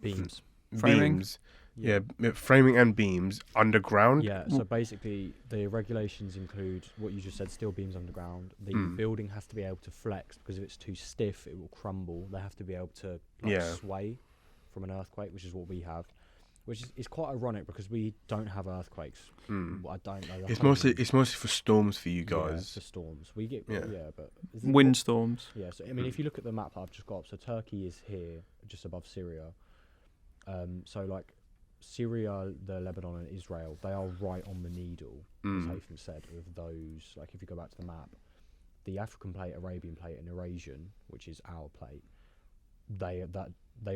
Beams. Framing? Beams. Yeah, framing and beams underground. Yeah, so basically the regulations include what you just said, steel beams underground. The Mm. building has to be able to flex because if it's too stiff, it will crumble. They have to be able to sway from an earthquake, which is what we have. Which is quite ironic because we don't have earthquakes. Mm. Well, I don't know. It's mostly for storms for you Yeah, guys. for storms. We get Yeah. but Windstorms. Yeah, so I mean, if you look at the map that I've just got up, so Turkey is here, just above Syria. So like Syria, the Lebanon, and Israel, they are right on the needle, as Haytham said, of those. Like, if you go back to the map, the African plate, Arabian plate, and Eurasian, which is our plate, they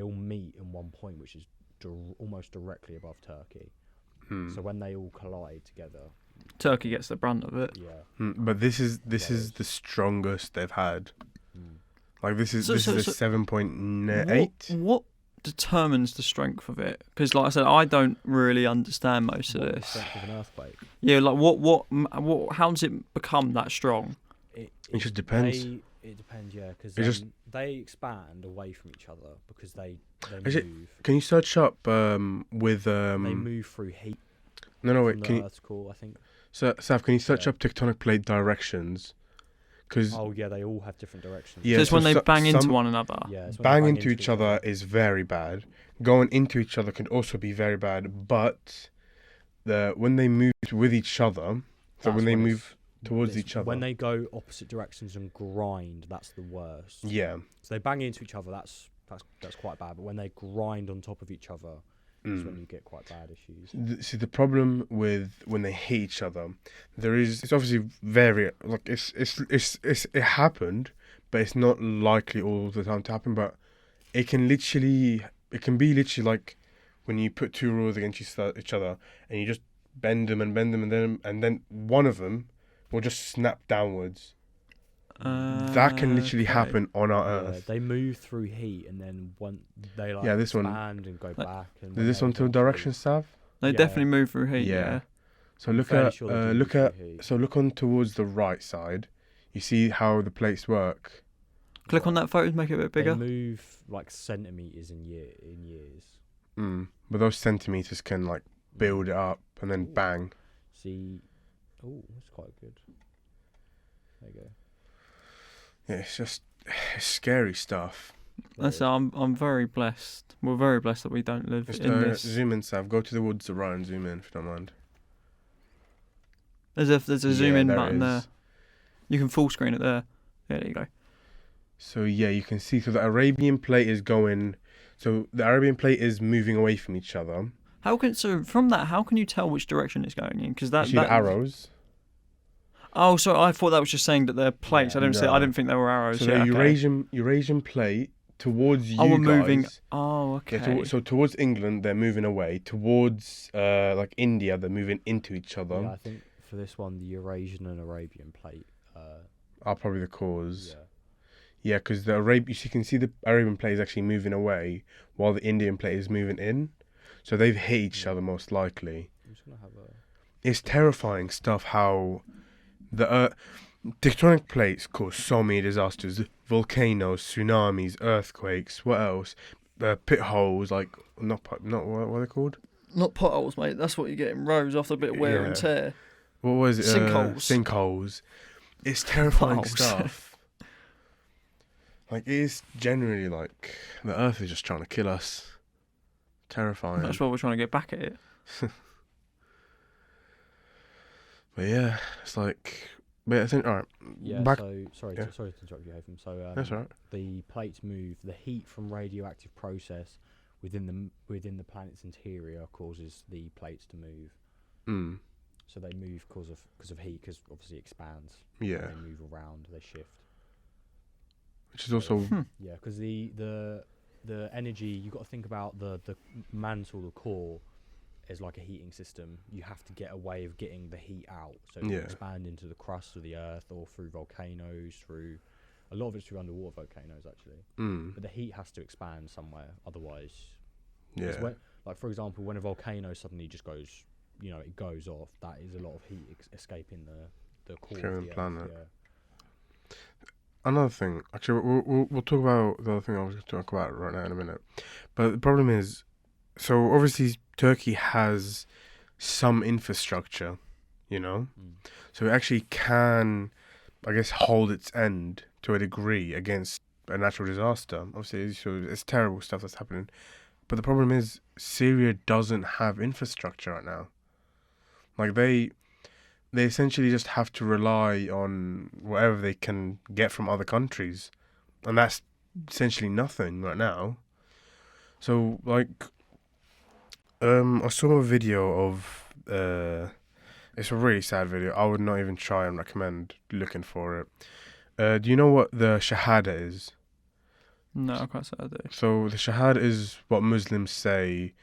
all meet in one point, which is almost directly above Turkey. So when they all collide together, Turkey gets the brunt of it. yeah. But this is the strongest they've had. Like this is a 7.8. What determines the strength of it? Because, like I said, I don't really understand most of The this. strength of an earthquake. Yeah, like what? How does it become that strong? It just depends. It depends, yeah, because they expand away from each other because they Actually, move. Can you search up with They move through heat. No, wait. From Can the you, Earth's core, I think. Sav? Can you search up tectonic plate directions? Because Oh yeah, they all have different directions. Yeah, so it's so when they bang into some- one another. Yeah, it's when they bang bang into each other is very bad. Going into each other can also be very bad. But when they move with each other, so when they move towards each other, when they go opposite directions and grind, that's the worst. yeah, So they bang into each other. That's quite bad. But when they grind on top of each other, is when you get quite bad issues. See, the problem with when they hit each other, it's obviously very like it happened, but it's not likely all the time to happen. But it can be literally like when you put two rules against each other and you just bend them and then one of them will just snap downwards. That can literally happen on our Earth. They move through heat and then they this one- expand and go back. And Is this one to direction, Sav? They definitely move through heat. Yeah. So look on towards the right side. You see how the plates work. Click on that photo to make it a bit bigger. They move like centimeters in years. But those centimeters can like build it up and then bang. See, that's quite good. There you go. Yeah, it's scary stuff. I'm very blessed. We're very blessed that we don't live Just in this. zoom in, Sav. Go to the woods right and zoom in if you don't mind. There's a zoom in there button is. there. You can full screen it there. Yeah, there you go. So yeah, you can see. So the Arabian plate is going. So the Arabian plate is moving away from each other. How can you tell which direction it's going in? Because You see the arrows. Oh, so I thought that was just saying that they're plates. Yeah. I didn't think they were arrows. So yeah, the okay. Eurasian plate towards you we're guys. moving. Oh, okay. Yeah, so towards England, they're moving away. Towards like India, they're moving into each other. Yeah, I think for this one, the Eurasian and Arabian plate are probably the cause. Yeah. Yeah, because you can see the Arabian plate is actually moving away while the Indian plate is moving in. So they've hit each other most likely. I'm just gonna have a. It's terrifying stuff how the tectonic plates cause so many disasters: volcanoes, tsunamis, earthquakes. What else? Pit holes, like not what are they called? Not potholes, mate. That's what you get in roads after a bit of wear and tear. What was it? Sinkholes. Sinkholes. It's terrifying Potholes. stuff. Like, it is generally like the Earth is just trying to kill us. Terrifying. That's why we're trying to get back at it. But yeah, it's like. But I think alright. Yeah. Back. Sorry to interrupt you, Haytham. So That's alright. the plates move. The heat from radioactive process within the planet's interior causes the plates to move. So they move because of heat, because obviously it expands. Yeah. And they move around. They shift. Which is also. Yeah, because the energy, you got to think about the mantle, the core, is like a heating system. You have to get a way of getting the heat out, so it can expand into the crust of the Earth or through volcanoes. Through a lot of it's through underwater volcanoes actually. But the heat has to expand somewhere, otherwise. Yeah. Like for example, when a volcano suddenly just goes, it goes off. That is a lot of heat escaping the core of the planet. Earth. Yeah. Another thing, actually, we'll talk about the other thing I was going to talk about right now in a minute. But the problem is, so obviously Turkey has some infrastructure, so it actually can, I guess, hold its end to a degree against a natural disaster. Obviously, it's terrible stuff that's happening. But the problem is, Syria doesn't have infrastructure right now. Like, they essentially just have to rely on whatever they can get from other countries. And that's essentially nothing right now. So, like, I saw a video of it's a really sad video. I would not even try and recommend looking for it. Do you know what the Shahada is? No, I can't say I do. So the Shahada is what Muslims say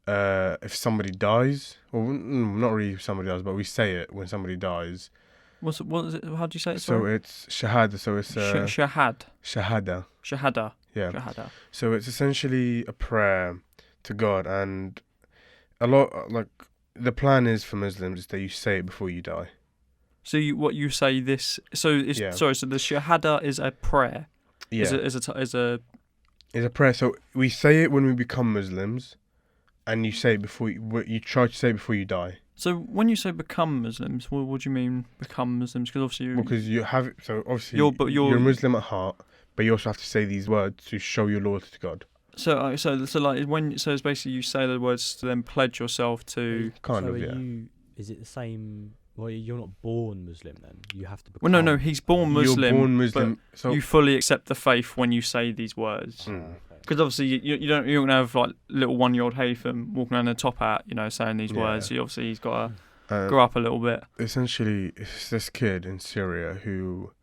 if somebody dies. Well, not really if somebody dies, but we say it when somebody dies. What is it? How do you say it? So Sorry? it's Shahada. So it's Shahad. Shahada. Shahada. Yeah. Shahada. So it's essentially a prayer to God, and a lot like the plan is for Muslims is that you say it before you die. So you say this? So it's Yeah. sorry. So the Shahada is a prayer. Yeah, Is a it's a prayer. So we say it when we become Muslims, and you say it before you try to say it before you die. So when you say become Muslims, what do you mean become Muslims? Because obviously Because you have it. So obviously you're a Muslim at heart, but you also have to say these words to show your loyalty to God. so like when it's basically you say the words to then pledge yourself to. Kind so of, are yeah. is it the same? Well, you're not born Muslim then. You have to become. Well, no, he's born Muslim. You're born Muslim. But So you fully accept the faith when you say these words. Mm. Because obviously you don't have like little 1-year-old Haytham walking around in a top hat, saying these Yeah. words. Obviously he's got to grow up a little bit. Essentially, it's this kid in Syria who,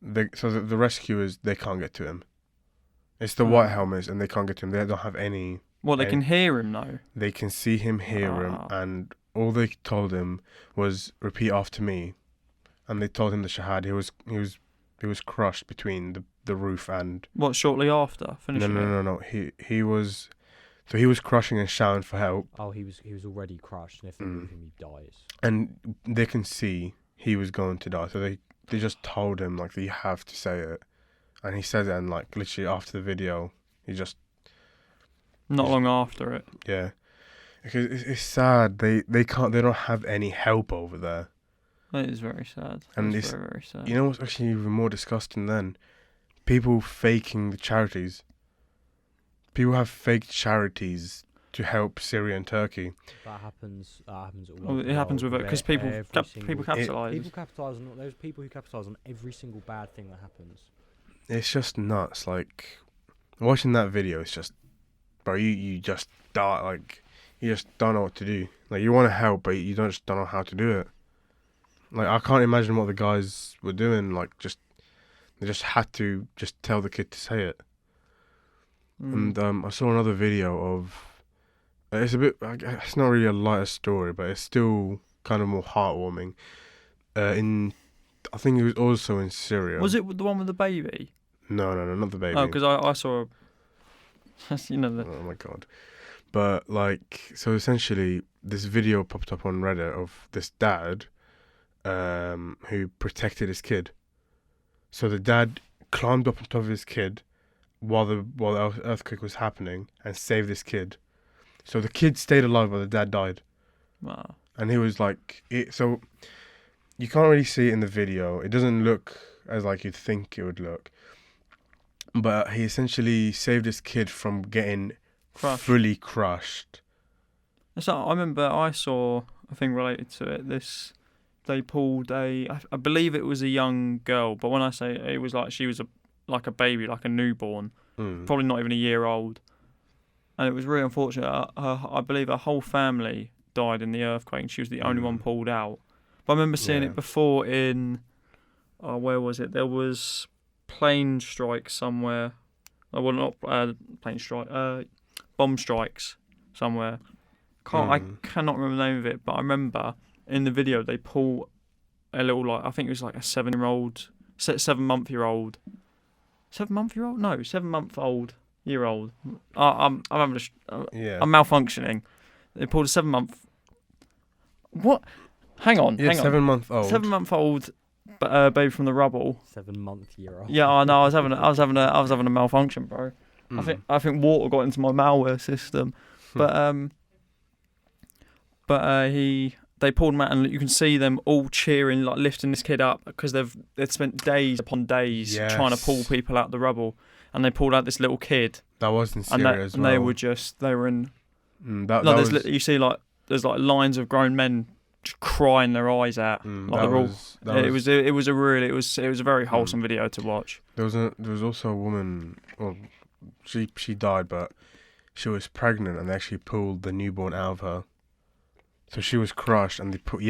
the rescuers, they can't get to him. It's the white helmets, and they can't get to him. They don't have any. Well, they can hear him though. They can see him, hear him, and all they told him was repeat after me, and they told him the shahad. He was crushed between the roof and. What, shortly after finishing? No. He was. So he was crushing and shouting for help. Oh, he was already crushed, and if they move him, he dies. And they can see he was going to die, so they just told him like that you have to say it, and he said it, and like literally after the video, he just. Not long after it. Yeah, because it's sad. They don't have any help over there. It is very sad. And it's very, very sad. You know what's actually even more disgusting than people faking the charities. People have fake charities to help Syria and Turkey. That happens. All Well, over it happens the with world, it because where people every capitalise. People capitalise on. There's people who capitalise on every single bad thing that happens. It's just nuts. Like watching that video, it's just, bro. You just die. Like you just don't know what to do. Like you want to help, but you don't know how to do it. Like I can't imagine what the guys were doing. Like they just had to just tell the kid to say it. And I saw another video of. It's a bit. It's not really a lighter story, but it's still kind of more heartwarming. I think it was also in Syria. Was it the one with the baby? No, not the baby. Oh, because I saw. Oh my god! But like, so essentially, this video popped up on Reddit of this dad, who protected his kid. So the dad climbed up on top of his kid while the earthquake was happening and saved this kid. So the kid stayed alive while the dad died. Wow. And he was like, so you can't really see it in the video. It doesn't look as like you'd think it would look. But he essentially saved his kid from getting fully crushed. So I remember I saw a thing related to it. They pulled I believe it was a young girl, but when I say it was like she was like a baby, like a newborn, probably not even a year old. And it was really unfortunate. I believe her whole family died in the earthquake, and she was the only one pulled out. But I remember seeing it before in, where was it? There was plane strikes somewhere. Well, not plane strike. Bomb strikes somewhere. I cannot remember the name of it, but I remember in the video they pull a little, like, I think it was like a 7-month-old. No, 7-month-old year old. I'm having I'm malfunctioning. They pulled a 7-month. What? Hang on. 7-month-old. 7-month-old baby from the rubble. 7-month-year-old. Yeah, I know. I was having a malfunction, bro. I think water got into my malware system, but they pulled him out, and you can see them all cheering, like lifting this kid up, because they've spent days upon days trying to pull people out the rubble, and they pulled out this little kid. That was in Syria as well. And they were in. You see, like there's like lines of grown men just crying their eyes out. It was a very wholesome video to watch. There was also a woman. Well, she died, but she was pregnant and they actually pulled the newborn out of her. So she was crushed and they put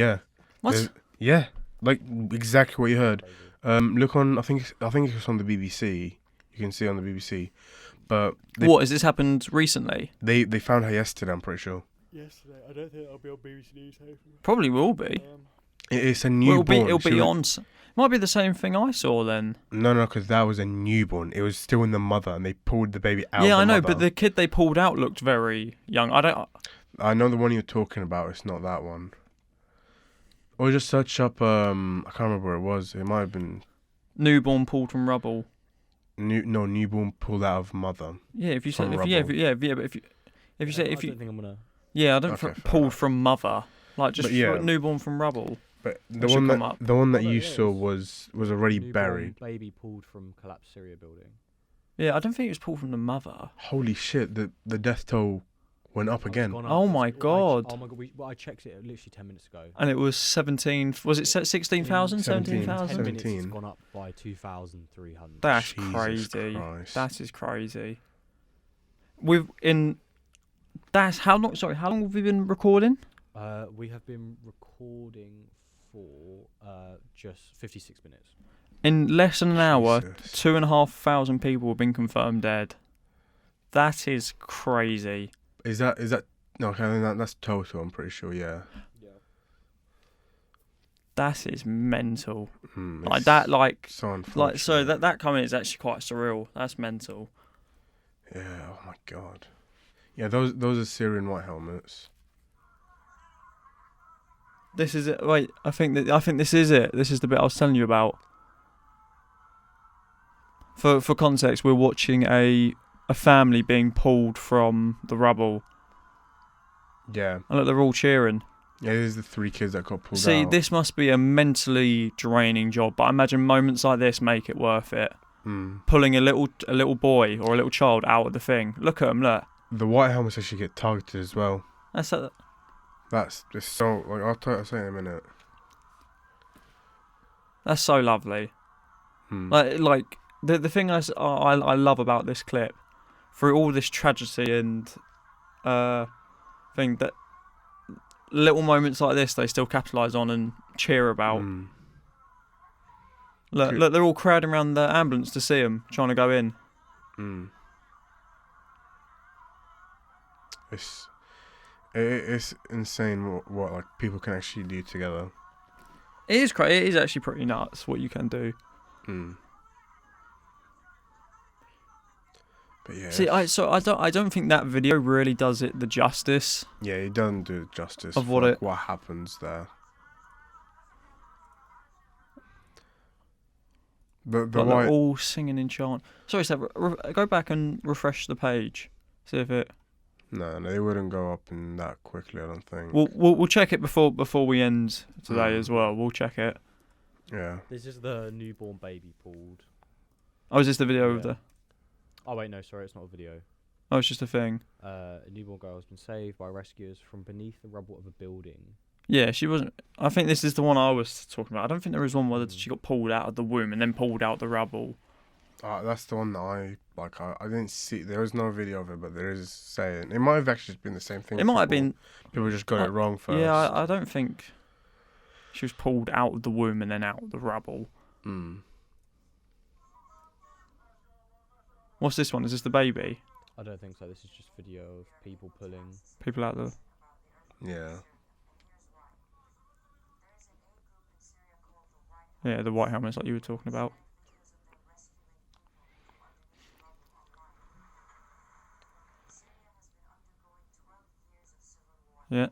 What? Yeah, like exactly what you heard. Look on. I think it's on the BBC. You can see on the BBC. But What has this happened recently? They found her yesterday. I'm pretty sure. Yesterday, I don't think I'll be on BBC News. Probably will be. It's a Well, newborn. it'll be on. Might be the same thing I saw then. No, because that was a newborn. It was still in the mother, and they pulled the baby out. Yeah, of the I know, mother. but the kid they pulled out looked very young. I know the one you're talking about. It's not that one. Or just search up. I can't remember where it was. It might have been Newborn pulled from rubble. newborn pulled out of mother. Yeah, if you say From but rubble. if you say I don't think I'm gonna. yeah, I don't Okay, fair pulled enough. from mother. Like just But yeah. newborn from rubble. But That should come up. the one that Oh, you yeah, saw it's was already Newborn buried. baby pulled from collapsed Syria building. Yeah, I don't think it was pulled from the mother. Holy shit! The death toll went up Oh, it's again. gone up. Oh my Well, god. oh my god! I checked it literally 10 minutes ago. And it was 17. Was it 16,000? 17,000? 17,000? 10 minutes, it's 17. gone up by 2,300. That's Jesus crazy. Christ. That is crazy. That's how long? Sorry, how long have we been recording? We have been recording for just 56 minutes. In less than an hour, Jesus. 2,500 people have been confirmed dead. That is crazy. Is that no? Okay, then that's total. I'm pretty sure. Yeah. That is mental. Like It's that, like so so unfortunate. that comment is actually quite surreal. That's mental. Yeah. Oh my god. Yeah. Those are Syrian white helmets. This is it. Wait, I think this is it. This is the bit I was telling you about. For context, we're watching a family being pulled from the rubble. Yeah. And look, they're all cheering. Yeah. There's the 3 kids that got pulled See, out. this must be a mentally draining job, but I imagine moments like this make it worth it. Pulling a little boy or a little child out of the thing. Look at them, look. The white helmets actually get targeted as well. That's That's just so like I'll say in a minute. so lovely. Like the thing I love about this clip, through all this tragedy and thing, that little moments like this they still capitalise on and cheer about. Look, they're all crowding around the ambulance to see him, trying to go in. It's insane what like people can actually do together. It is It is actually pretty nuts what you can do. But yeah. See, I don't think that video really does it the justice. Yeah, it doesn't do it justice Of for, what like, it- what happens there. The Like, white. they're all singing in chant. Sorry, Seb, go back and refresh the page. See if it. No, they wouldn't go up in that quickly. I don't think. We'll check it before we end today as well. We'll check it. Yeah. This is the newborn baby pulled. Oh, is this the video of Yeah. the? Oh wait, no, sorry, it's not a video. Oh, it's just a thing. A newborn girl has been saved by rescuers from beneath the rubble of a building. Yeah, she wasn't. I think this is the one I was talking about. I don't think there was one where she got pulled out of the womb and then pulled out the rubble. That's the one that I like. I didn't see. There was no video of it, but there is saying it might have actually just been the same thing. It might have been. People just got it wrong first. Yeah, I don't think she was pulled out of the womb and then out of the rubble. What's this one? Is this the baby? I don't think so. This is just video of people pulling. People out the. Yeah. Yeah, the white helmets like you were talking about. Yeah.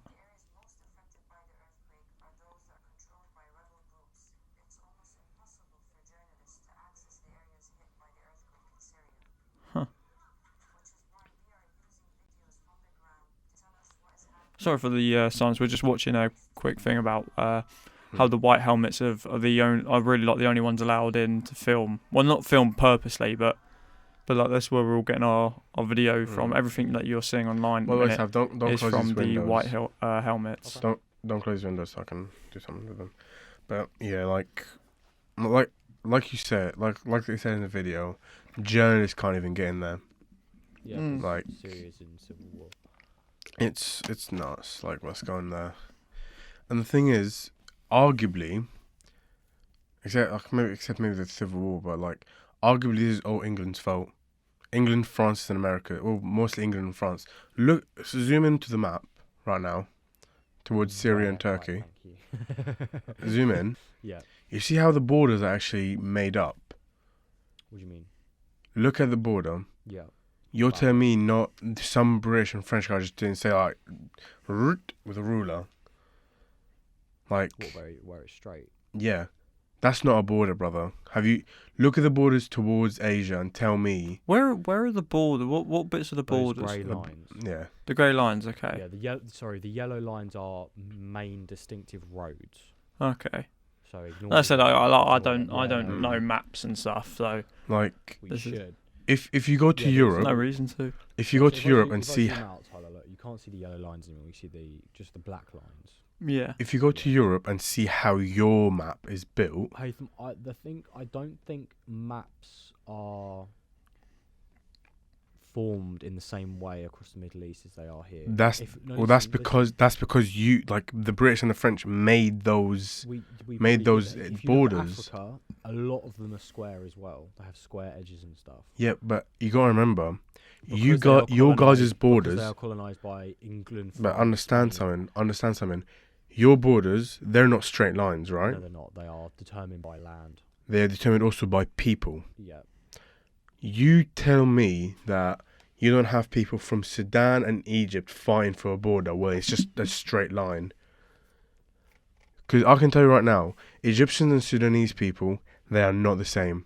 Huh. Sorry for the silence. We're just watching a quick thing about how the white helmets are really like the only ones allowed in to film. Well, not film purposely, but like that's where we're all getting our video from. Everything that you're seeing online Well, let's is have don't close from these the windows. white helmets. Don't close your windows so I can do something with them. But yeah, like you said, like they said in the video, journalists can't even get in there. Yeah, Mm. Like, Syria's in civil war. it's nuts. Like, what's going there? And the thing is, arguably, except maybe the civil war, but like, arguably, this is all England's fault. England, France, and America. Well, mostly England and France. Look, zoom into the map right now, towards Syria and Turkey. Thank you. Zoom in. Yeah. You see how the borders are actually made up. What do you mean? Look at the border. Yeah. You're Wow. telling me not some British and French guy just didn't say like root with a ruler. Like, Where it's straight. yeah, that's not a border, brother. Have you look at the borders towards Asia and tell me? Where are the border? What bits of the Those borders? grey lines. Yeah, The grey lines. Okay. Yeah. The yellow lines are main distinctive roads. Okay. So ignore. Like I said, I don't Yeah. know maps and stuff, so like We this is- should. if you go to Yeah, there's Europe, no reason to. if you go So to if I Europe zoom- and if I see, zoom out, Tyler, look, you can't see the yellow lines anymore. You see just the black lines. Yeah. if you go to Europe and see how your map is built, Haytham, I don't think maps are formed in the same way across the Middle East as they are here. that's Listen, that's because you like the British and the French made those. we made probably did those, that. If you look at borders. Africa, a lot of them are square as well. They have square edges and stuff. Yeah, but you gotta remember, Because you they are got your guys' colonised- because borders. They are colonized by England. But France, understand Spain. something. Your borders, they're not straight lines, right? No, they're not. They are determined by land. They're determined also by people. Yeah. You tell me that you don't have people from Sudan and Egypt fighting for a border where it's just a straight line. Because I can tell you right now, Egyptians and Sudanese people, they are not the same.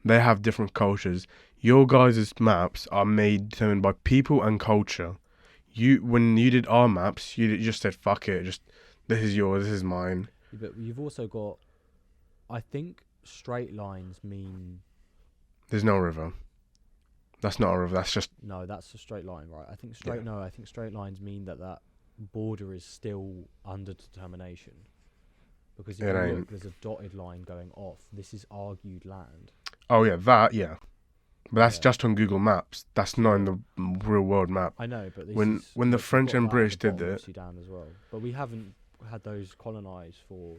They have different cultures. Your guys' maps are determined by people and culture. When you did our maps, you just said, fuck it, just, this is yours, this is mine. But you've also got, I think straight lines mean, There's no river. That's not a river, that's just, no, that's a straight line, right? I think Yeah. I think straight lines mean that border is still under determination. Because if It you ain't. look, there's a dotted line going off. This is argued land. oh yeah, that, yeah. But that's Yeah. just on Google Maps. That's not in the real world map. I know, but this When is, the look, French you've got and that at British the did bottom of it- Sudan as well. But we haven't had those colonized for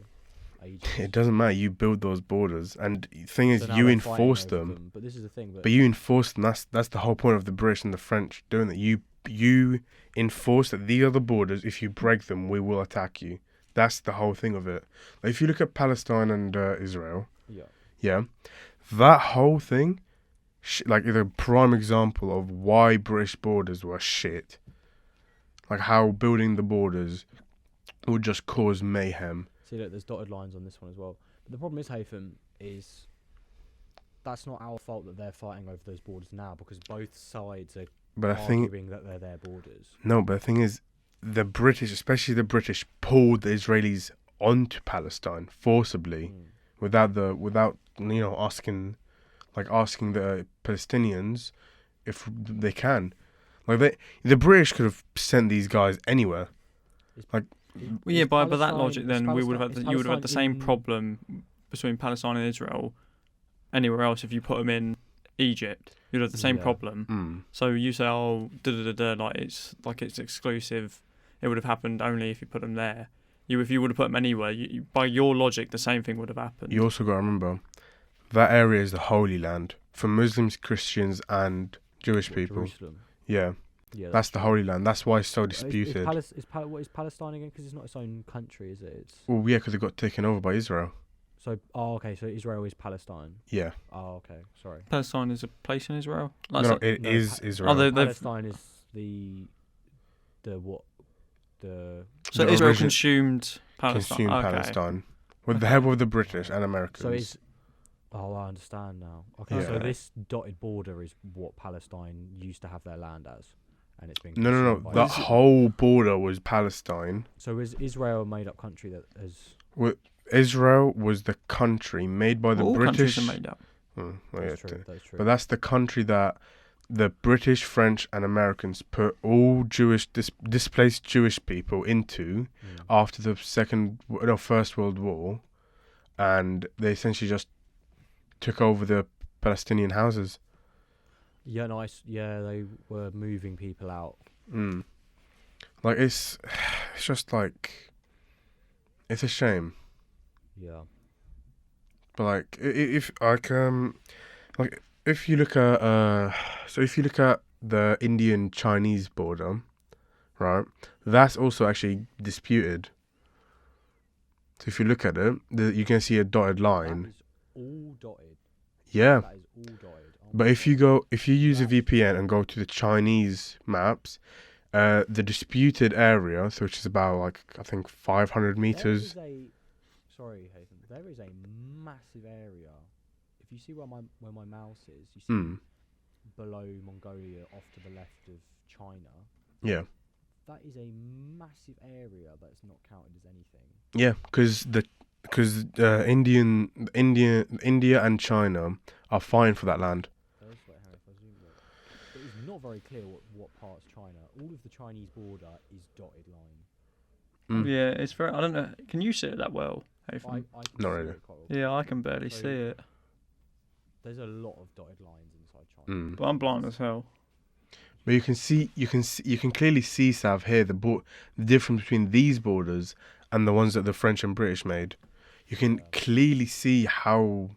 ages. It doesn't matter, you build those borders. And the thing is, So now you they're fighting enforce over them. But this is the thing. But you enforce them. That's the whole point of the British and the French doing that. You enforce that these are the borders. If you break them, we will attack you. That's the whole thing of it. Like, if you look at Palestine and Israel, Yeah. yeah, that whole thing, like, is a prime example of why British borders were shit. Like, how building the borders would just cause mayhem. See, look, there's dotted lines on this one as well. But the problem is, Haytham, is that's not our fault that they're fighting over those borders now, because both sides are But I think arguing that they're their borders. no. But the thing is, the British, especially the British, pulled the Israelis onto Palestine forcibly Mm. without asking the Palestinians if they can. Like, the British could have sent these guys anywhere. Well, yeah, by that Palestine- logic, is then we would Palestine- have is you would have had the Palestine same in- problem between Palestine and Israel. Anywhere else, if you put them in Egypt, you'd have the same Yeah. problem. Mm. So you say, oh, like it's exclusive. It would have happened only if you put them there. If you would have put them anywhere, by your logic, the same thing would have happened. You also got to remember that area is the Holy Land for Muslims, Christians, and Jewish people. Jerusalem. Yeah, Yeah, that's the true. Holy Land. That's why it's so Is disputed. what is Palestine again? Because it's not its own country, is it? It's Well, yeah, because it got taken over by Israel. so. Okay. So Israel is Palestine. Yeah, Oh, okay. Sorry. Palestine is a place in Israel. no, Like, it no, is Pa- Israel. Oh, they've- Palestine is the what? so the Israel origin- consumed Palestine. consumed Okay. Palestine with the help of the British and Americans. So is. Oh, I understand now. Okay, so Yeah. this dotted border is what Palestine used to have their land as, and it's been. no. consumed by That Israel. whole border was Palestine. So is Israel a made-up country that has? Israel was the country made by the All British. countries are made up. Well, yeah, That's true. That's true. but that's the country that the British, French, and Americans put all Jewish displaced Jewish people into Mm. after the First World War, and they essentially just took over the Palestinian houses. Yeah, nice. Yeah, they were moving people out. Like it's just like it's a shame. Yeah. But like if like if you look at so if you look at the Indian Chinese border, right? That's also actually disputed. So if you look at it, you can see a dotted That line. is all dotted. Yeah. That is all dotted. Oh But my God. if you use a VPN and go to the Chinese maps, the disputed area, so which is about like I think 500 meters. Sorry, Haytham. There is a massive area. If you see where my mouse is, you see below Mongolia, off to the left of China. Yeah. That is a massive area that's not counted as anything. Yeah, because India and China are fine for that land. Wait, Harry, if I zoom it is not very clear what part's China. All of the Chinese border is dotted line. Yeah, it's very. I don't know. Can you see it that well, Haytham? I can Not see really. it quite well. Yeah, I can barely So- see it, There's a lot of dotted lines inside China. but I'm blind as hell. But you can clearly see, Sav, here the difference between these borders and the ones that the French and British made. You can clearly see how,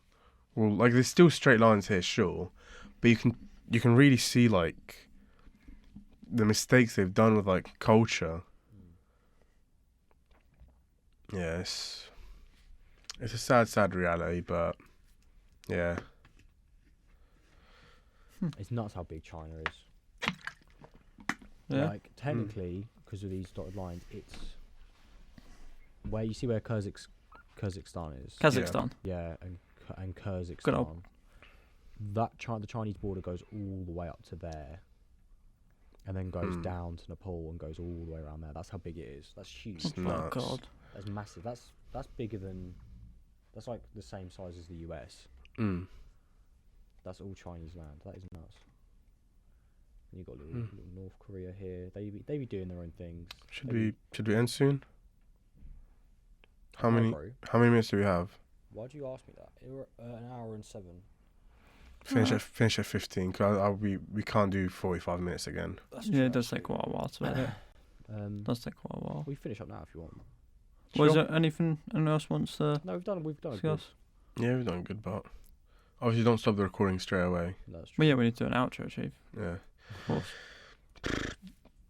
well, like there's still straight lines here, sure, but you can really see like the mistakes they've done with like culture. Yeah, it's a sad reality, but yeah. It's nuts how big China is. Yeah. Like technically, because of these dotted lines, it's where you see where Kazakhstan is. Kazakhstan. Yeah, and Good Kyrgyzstan. old- The Chinese border goes all the way up to there, and then goes down to Nepal and goes all the way around there. That's how big it is. That's huge. It's Oh nuts. God. That's massive. That's bigger than. That's like the same size as the US. That's all Chinese land. That is nuts. And you got little North Korea here. They be doing their own things. Should we end soon? How No, many bro. minutes do we have? Why'd you ask me that? We're an hour and 7. Finish at 15. Cause we can't do 45 minutes again. Yeah, it does take quite a while to edit. Does take quite a while. We finish up now if you want. Was Sure. there anything anyone else wants to No, we've done a good. discuss? Yeah, we've done good, but obviously don't stop the recording straight away. That's true. Well, yeah, we need to do an outro, Chief. Yeah. Of course.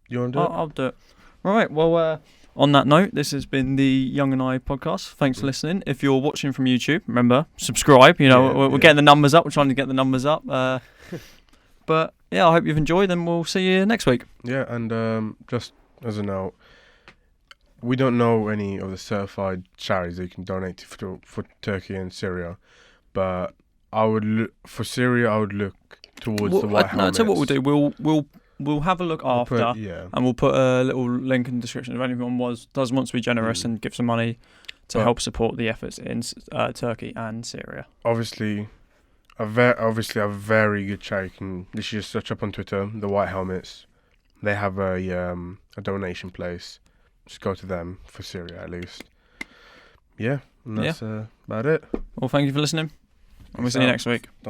You want to do it? I'll do it. All right. Well, on that note, this has been the Young and I podcast. Thanks for listening. If you're watching from YouTube, remember, subscribe. You know, Yeah, we're getting the numbers up. We're trying to get the numbers up. But yeah, I hope you've enjoyed, and we'll see you next week. Yeah, and just as a note, we don't know any of the certified charities that you can donate to for Turkey and Syria, but I would for Syria I would look towards the white helmets. No, tell you what we'll do. We'll have a look after, and we'll put a little link in the description if anyone does want to be generous and give some money to help support the efforts in Turkey and Syria. Obviously a very good charity. You can literally just search up on Twitter, the White Helmets. They have a donation place. Just go to them for Syria at least. Yeah, and that's about it. Well, thank you for listening, and we'll see you next week. Don't